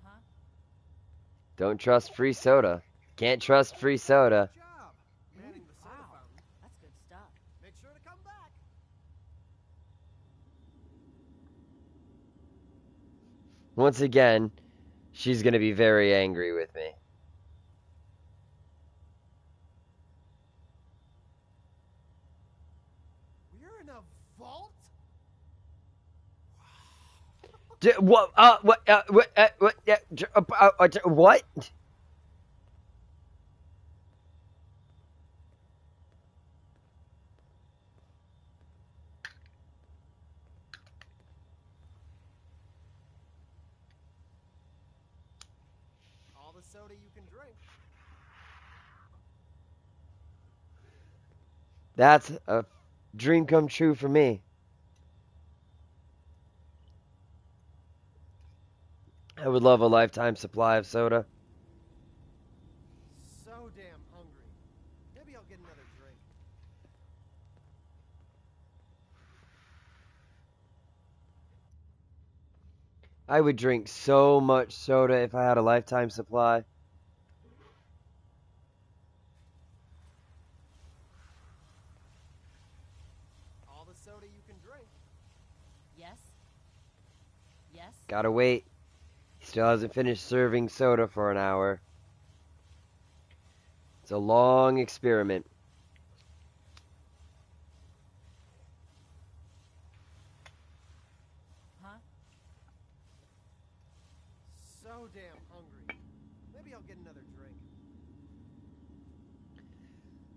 Huh? Don't trust free soda. Can't trust free soda. Good job. Manning the soda Wow, fountain. that's good stuff. Make sure to come back. Once again, she's going to be very angry with me. We're in a vault? What? All the soda you can drink. That's a dream come true for me. I would love a lifetime supply of soda. So damn hungry. Maybe I'll get another drink. I would drink so much soda if I had a lifetime supply. All the soda you can drink. Yes? Yes? Gotta wait. He still hasn't finished serving soda for an hour. It's a long experiment. Huh? So damn hungry. Maybe I'll get another drink.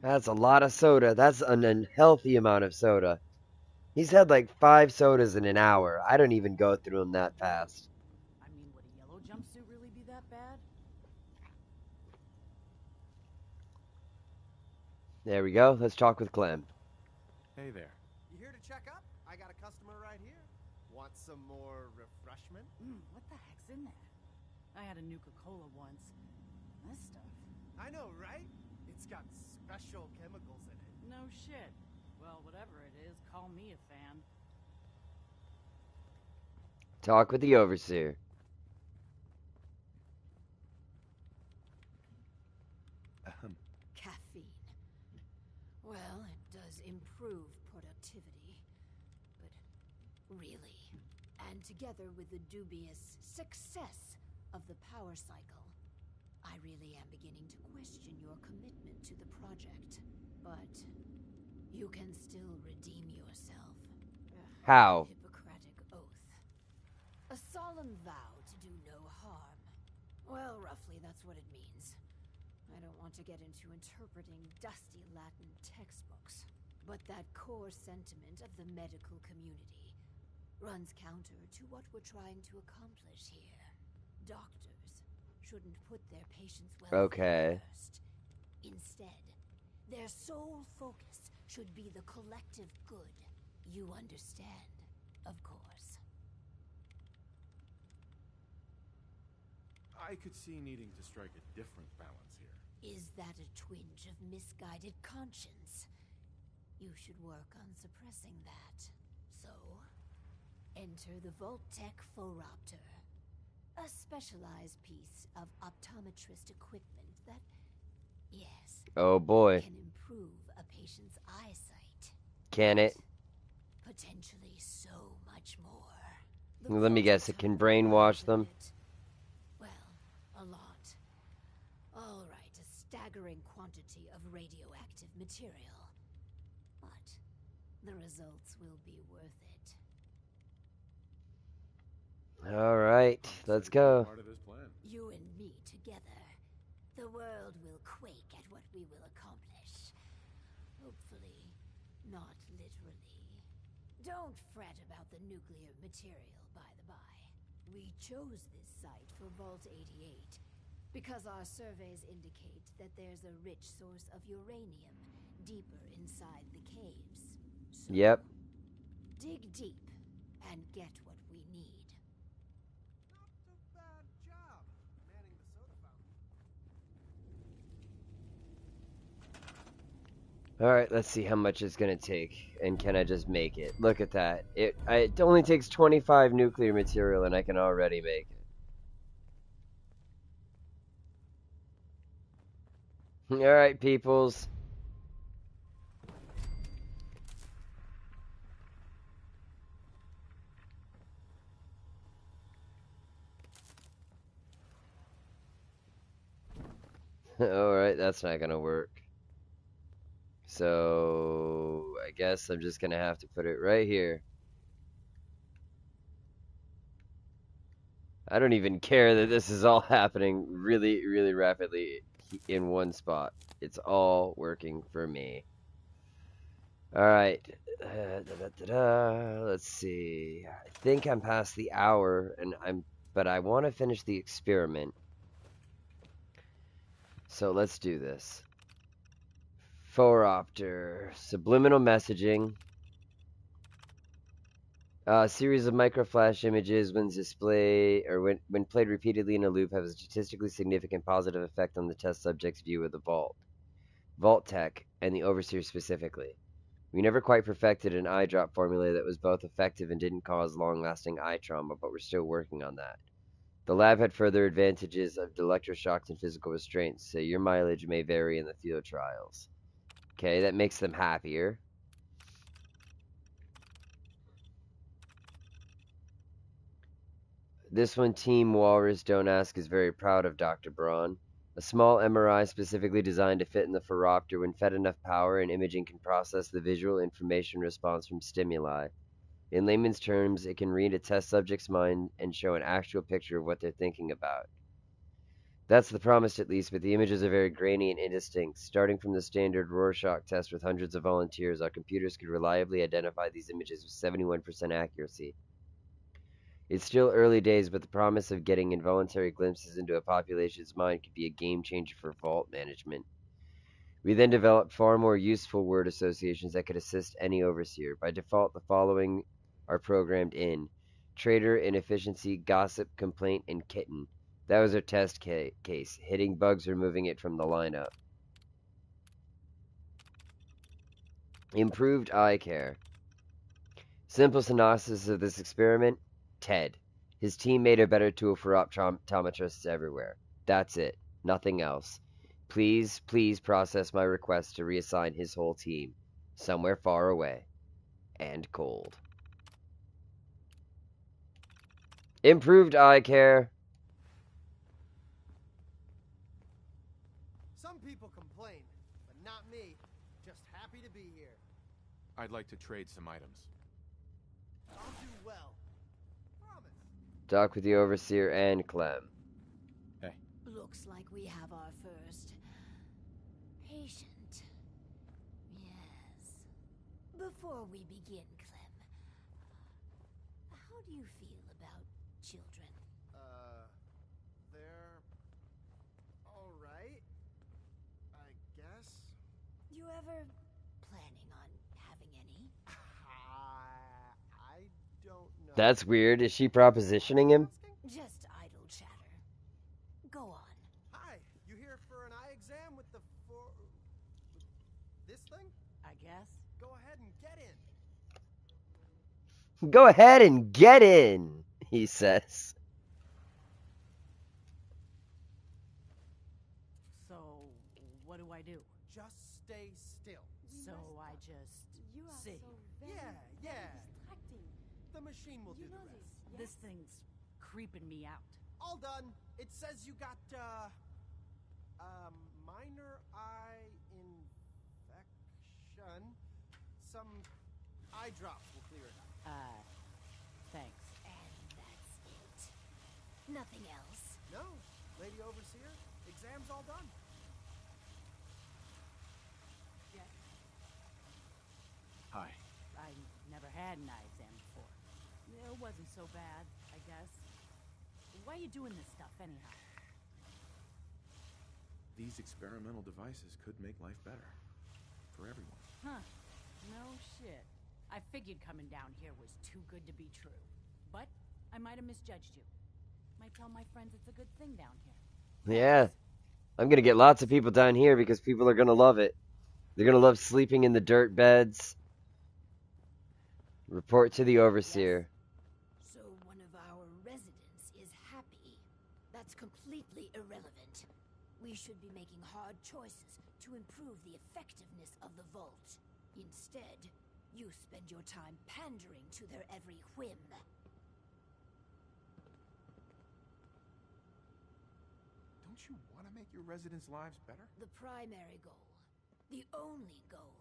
That's a lot of soda. That's an unhealthy amount of soda. He's had like 5 sodas in an hour. I don't even go through them that fast. I mean, would a yellow jumpsuit really be that bad? There we go. Let's talk with Clem. Hey there. You here to check up? I got a customer right here. Want some more refreshment? What the heck's in there? I had a Nuka-Cola once. This stuff. I know, right? It's got special chemicals in it. No shit. Well, whatever it is, call me a fan. Talk with the overseer. Caffeine. Well, it does improve productivity. But really, and together with the dubious success of the power cycle, I really am beginning to question your commitment to the project. But You can still redeem yourself. How? Hippocratic oath. A solemn vow to do no harm. Well, roughly that's what it means. I don't want to get into interpreting dusty Latin textbooks, but that core sentiment of the medical community runs counter to what we're trying to accomplish here. Doctors shouldn't put their patients' welfare first. Instead, their sole focus should be the collective good. You understand, of course. I could see needing to strike a different balance here. Is that a twinge of misguided conscience? You should work on suppressing that. So, enter the Vault-Tech Phoropter. A specialized piece of optometrist equipment that, yes, Oh boy. can improve a patient's eyesight. Can it? Potentially so much more. Let me guess, it can brainwash them? Well, a lot. All right, a staggering quantity of radioactive material. But the results will be worth it. Alright, let's go. Part of his plan. You and me together. The world will quake at what we will accomplish. Hopefully, not literally. Don't fret about the nuclear material, by the by. We chose this site for Vault 88 because our surveys indicate that there's a rich source of uranium deeper inside the caves. So, Yep. dig deep and get what we need. Not a bad job manning the soda fountain. Alright, let's see how much it's gonna take. And can I just make it? Look at that. It only takes 25 nuclear material and I can already make it. Alright, peoples. Alright, that's not gonna work. So, I guess I'm just gonna have to put it right here. I don't even care that this is all happening really, really rapidly in one spot. It's all working for me. Alright. Let's see. I think I'm past the hour, but I want to finish the experiment. So let's do this. Phoropter. Subliminal messaging. A series of microflash images when when played repeatedly in a loop have a statistically significant positive effect on the test subject's view of the Vault-Tech, and the Overseer specifically. We never quite perfected an eye drop formula that was both effective and didn't cause long-lasting eye trauma, but we're still working on that. The lab had further advantages of electroshocks and physical restraints, so your mileage may vary in the field trials. Okay, that makes them happier. This one, Team Walrus Don't Ask, is very proud of Dr. Braun. A small MRI specifically designed to fit in the Phoropter. When fed enough power and imaging can process the visual information response from stimuli. In layman's terms, it can read a test subject's mind and show an actual picture of what they're thinking about. That's the promise, at least, but the images are very grainy and indistinct. Starting from the standard Rorschach test with hundreds of volunteers, our computers could reliably identify these images with 71% accuracy. It's still early days, but the promise of getting involuntary glimpses into a population's mind could be a game changer for vault management. We then developed far more useful word associations that could assist any overseer. By default, the following are programmed in: traitor, inefficiency, gossip, complaint, and kitten. That was our test case. Hitting bugs or moving it from the lineup. Improved eye care. Simple synopsis of this experiment: Ted. His teammate are better tool for optometrists everywhere. That's it. Nothing else. Please process my request to reassign his whole team. Somewhere far away. And cold. Improved eye care. Some people complain, but not me. Just happy to be here. I'd like to trade some items. I'll do well. Promise. Talk with the Overseer and Clem. Hey. Looks like we have our first patient. Yes. Before we begin, Clem, how do you feel about children? They're all right, I guess. You ever planning on having any? I don't know. That's weird. Is she propositioning him? Just idle chatter. Go on. Hi, you here for an eye exam with this thing? I guess. Go ahead and get in. Go ahead and get in, he says. So, what do I do? Just stay still. So I just You are see. so very, Yeah. very distracting. The machine will do You the know rest. this, This thing's creeping me out. All done. It says you got minor eye infection. Some eye drops will clear it out. Thanks. And that's it. Nothing else. No, Lady Overseer, exam's all done. Yeah. Hi. I never had an eye exam before. It wasn't so bad, I guess. Why are you doing this stuff, anyhow? These experimental devices could make life better. For everyone. Huh. No shit. I figured coming down here was too good to be true. But I might have misjudged you. Might tell my friends it's a good thing down here. Yeah. I'm going to get lots of people down here because people are going to love it. They're going to love sleeping in the dirt beds. Report to the Overseer. So one of our residents is happy. That's completely irrelevant. We should be making hard choices to improve the effectiveness of the vault. Instead, you spend your time pandering to their every whim. Don't you want to make your residents' lives better? The primary goal, the only goal,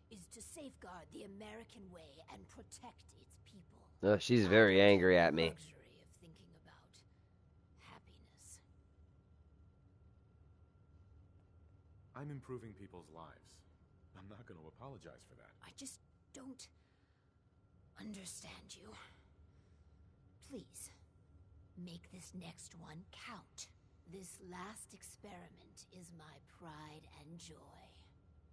is to safeguard the American way and protect its people. Oh, she's very angry at me. Luxury of thinking about happiness. I'm improving people's lives. I'm not going to apologize for that. I just don't understand you. Please, make this next one count. This last experiment is my pride and joy.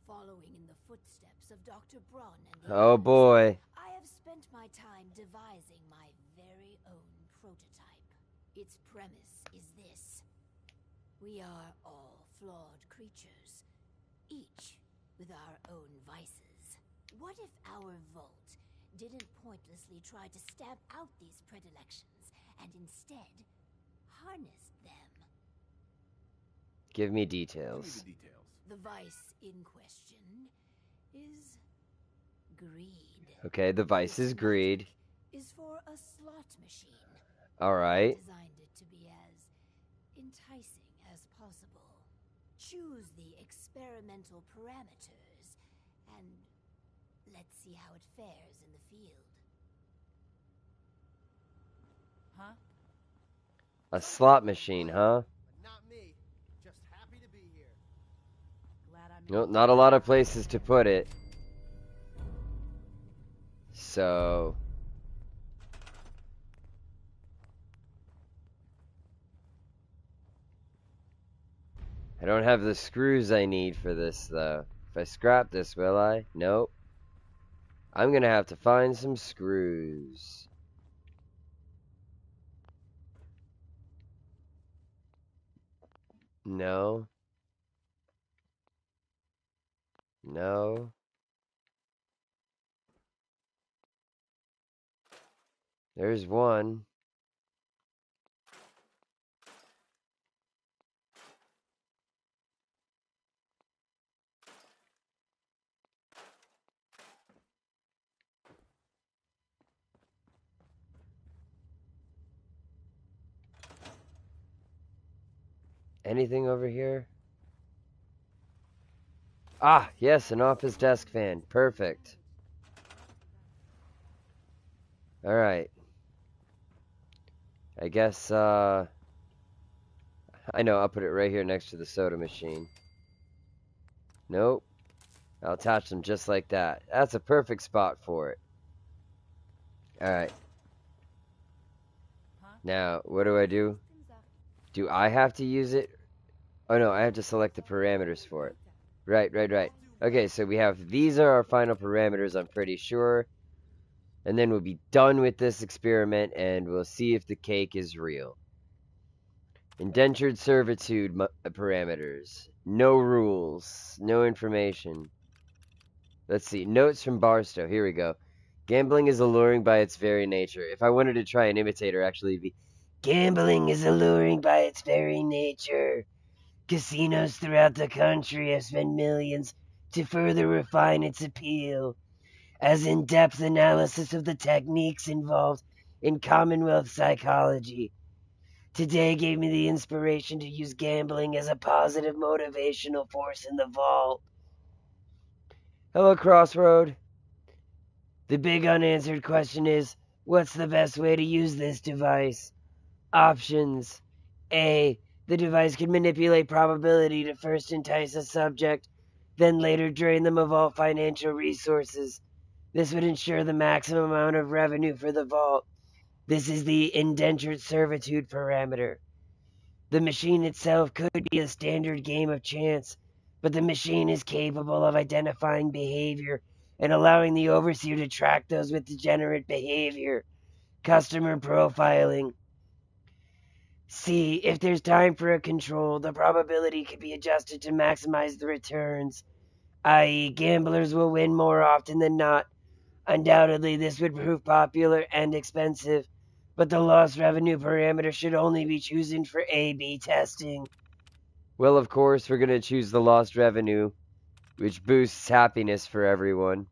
Following in the footsteps of Dr. Braun and the Oh others, boy. I have spent my time devising my very own prototype. Its premise is this. We are all flawed creatures, each with our own vices. What if our vault didn't pointlessly try to stamp out these predilections and instead harnessed them? Give me Give me details. the details. The vice in question is greed. Okay, the vice is greed. Is for a slot machine. Alright. Designed it to be as enticing as possible. Choose the experimental parameters, and let's see how it fares in the field. Huh? A slot machine, huh? But not me. Just happy to be here. Glad I'm No, not a lot of places to put it. So... I don't have the screws I need for this, though. If I scrap this, will I? Nope. I'm gonna have to find some screws. No. No. There's one. Anything over here? Ah, yes, an office desk fan. Perfect. Alright. I guess, I know, I'll put it right here next to the soda machine. Nope. I'll attach them just like that. That's a perfect spot for it. Alright. Now, what do I do? Do I have to use it? Oh no, I have to select the parameters for it. Right. Okay, so we have, these are our final parameters, I'm pretty sure. And then we'll be done with this experiment, and we'll see if the cake is real. Indentured servitude parameters. No rules. No information. Let's see. Notes from Barstow. Here we go. Gambling is alluring by its very nature. If I wanted to try an imitator, actually, it'd be, gambling is alluring by its very nature. Casinos throughout the country have spent millions to further refine its appeal. As in-depth analysis of the techniques involved in Commonwealth psychology today gave me the inspiration to use gambling as a positive motivational force in the vault. Hello, Crossroad. The big unanswered question is, what's the best way to use this device? Options. A. The device can manipulate probability to first entice a subject, then later drain them of all financial resources. This would ensure the maximum amount of revenue for the vault. This is the indentured servitude parameter. The machine itself could be a standard game of chance, but the machine is capable of identifying behavior and allowing the overseer to track those with degenerate behavior. Customer profiling. C. If there's time for a control, the probability can be adjusted to maximize the returns, i.e., gamblers will win more often than not. Undoubtedly, this would prove popular and expensive, but the lost revenue parameter should only be chosen for A/B testing. Well, of course, we're going to choose the lost revenue, which boosts happiness for everyone.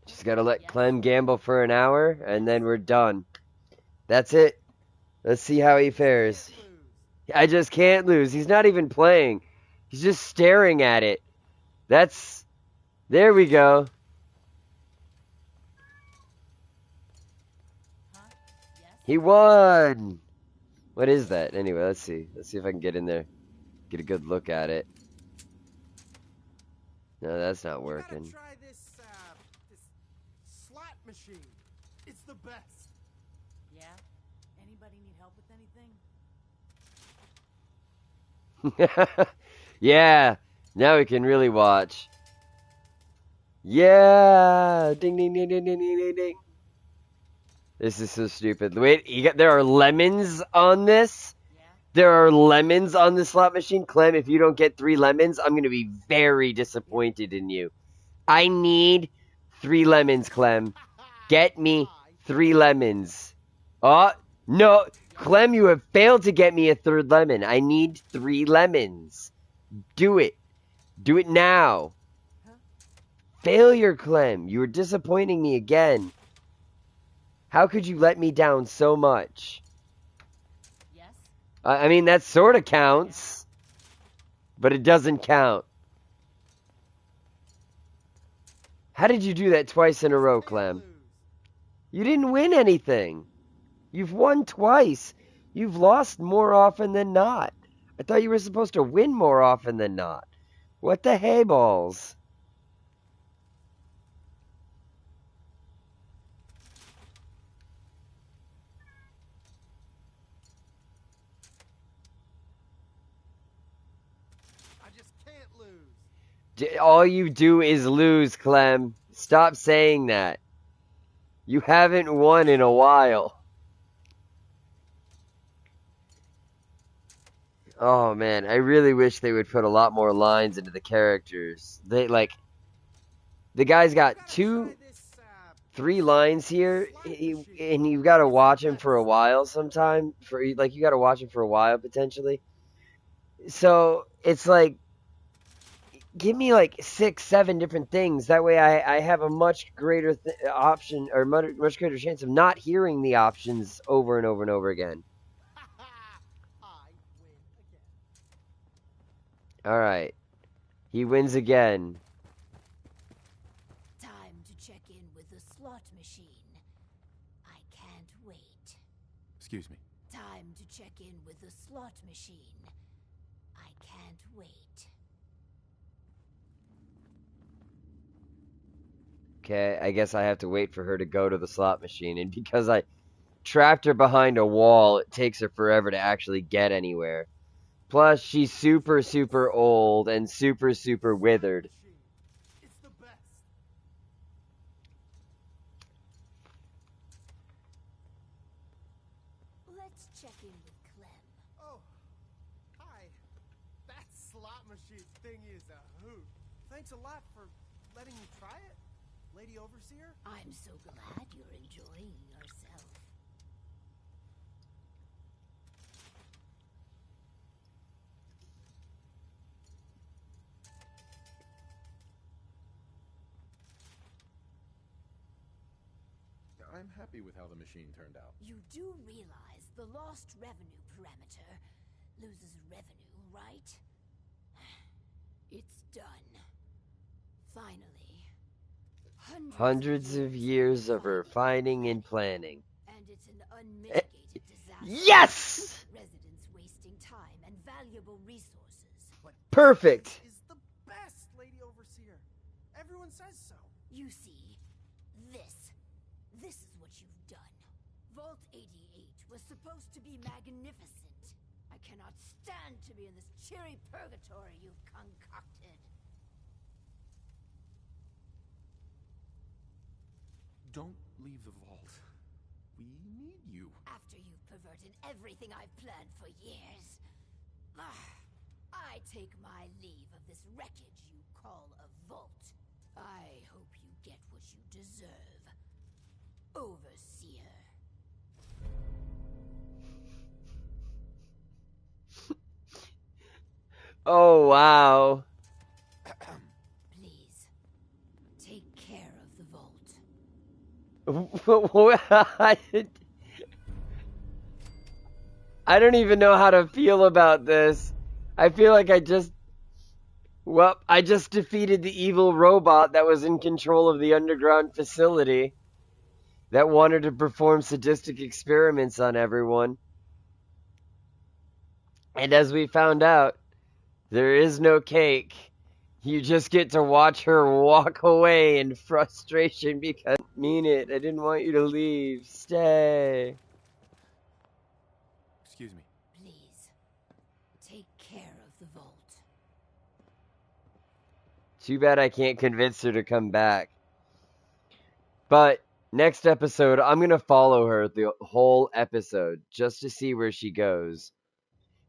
Just gotta let Clem gamble for an hour, and then we're done. That's it. Let's see how he fares. I just can't lose. He's not even playing. He's just staring at it. That's... There we go. He won! What is that? Anyway, let's see. Let's see if I can get in there. Get a good look at it. No, that's not working. You gotta try this slot machine. It's the best. Yeah? Anybody need help with anything? Yeah, now we can really watch. Yeah! Ding, ding, ding, ding, ding, ding, ding. This is so stupid. Wait, there are lemons on this? Yeah? There are lemons on the slot machine? Clem, if you don't get 3 lemons, I'm going to be very disappointed in you. I need 3 lemons, Clem. Get me 3 lemons. Oh, no. Clem, you have failed to get me a 3rd lemon. I need 3 lemons. Do it. Do it now. Failure, Clem. You are disappointing me again. How could you let me down so much? Yes? I mean, that sort of counts. But it doesn't count. How did you do that twice in a row, Clem? You didn't win anything. You've won twice. You've lost more often than not. I thought you were supposed to win more often than not. What the hay balls? I just can't lose. All you do is lose, Clem. Stop saying that. You haven't won in a while. Oh man, I really wish they would put a lot more lines into the characters. The guy's got 2, 3 lines here, and you've got to watch him for a while sometime. You got to watch him for a while potentially. So it's like give me like 6, 7 different things. That way I have a much greater option, or much greater chance of not hearing the options over and over and over again. I win again. All right. He wins again. Time to check in with the slot machine. I can't wait. Excuse me. Time to check in with the slot machine. I can't wait. Okay, I guess I have to wait for her to go to the slot machine, and because I trapped her behind a wall, it takes her forever to actually get anywhere. Plus, she's super, super old and super, super withered. It's the best. Let's check in with Clem. Oh, hi. That slot machine thing is a hoot. Thanks a lot for letting me try it, Lady Overseer. I'm so glad you're enjoying yourself. I'm happy with how the machine turned out. You do realize the lost revenue parameter loses revenue, right? It's done. Finally. Hundreds of years of refining and planning. And it's an unmitigated disaster. Yes! Residents wasting time and valuable resources. But Perfect. is the best, Lady Overseer. Everyone says so. You see, this is what you've done. Vault 88 was supposed to be magnificent. I cannot stand to be in this cheery purgatory you've concocted. Don't leave the vault. We need you. After you've perverted everything I've planned for years. I take my leave of this wreckage you call a vault. I hope you get what you deserve, Overseer. Oh, wow. Please, take care of the vault. I don't even know how to feel about this. I feel like I just defeated the evil robot that was in control of the underground facility that wanted to perform sadistic experiments on everyone. And as we found out, there is no cake. You just get to watch her walk away in frustration because I didn't mean it. I didn't want you to leave. Stay. Excuse me. Please, take care of the vault. Too bad I can't convince her to come back. But next episode, I'm going to follow her the whole episode just to see where she goes.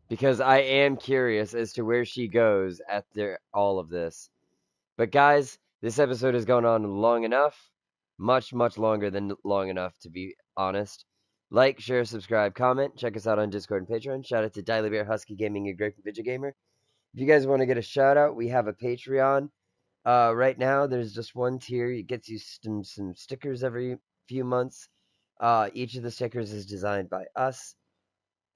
Because I am curious as to where she goes after all of this. But guys, this episode has gone on long enough. Much, much longer than long enough, to be honest. Like, share, subscribe, comment. Check us out on Discord and Patreon. Shout out to Diley Bear, Husky Gaming, and Great Video Gamer. If you guys want to get a shout out, we have a Patreon. Right now, there's just one tier. It gets you some stickers every few months. Each of the stickers is designed by us.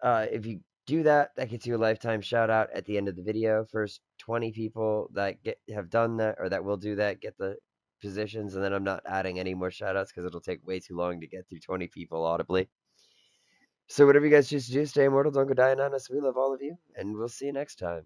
If you do that, that gets you a lifetime shout out at the end of the video. First 20 people that have done that, or that will do that, get the positions, and then I'm not adding any more shout outs because it'll take way too long to get through 20 people audibly. So whatever you guys choose to do, stay immortal, don't go dying on us. We love all of you, and we'll see you next time.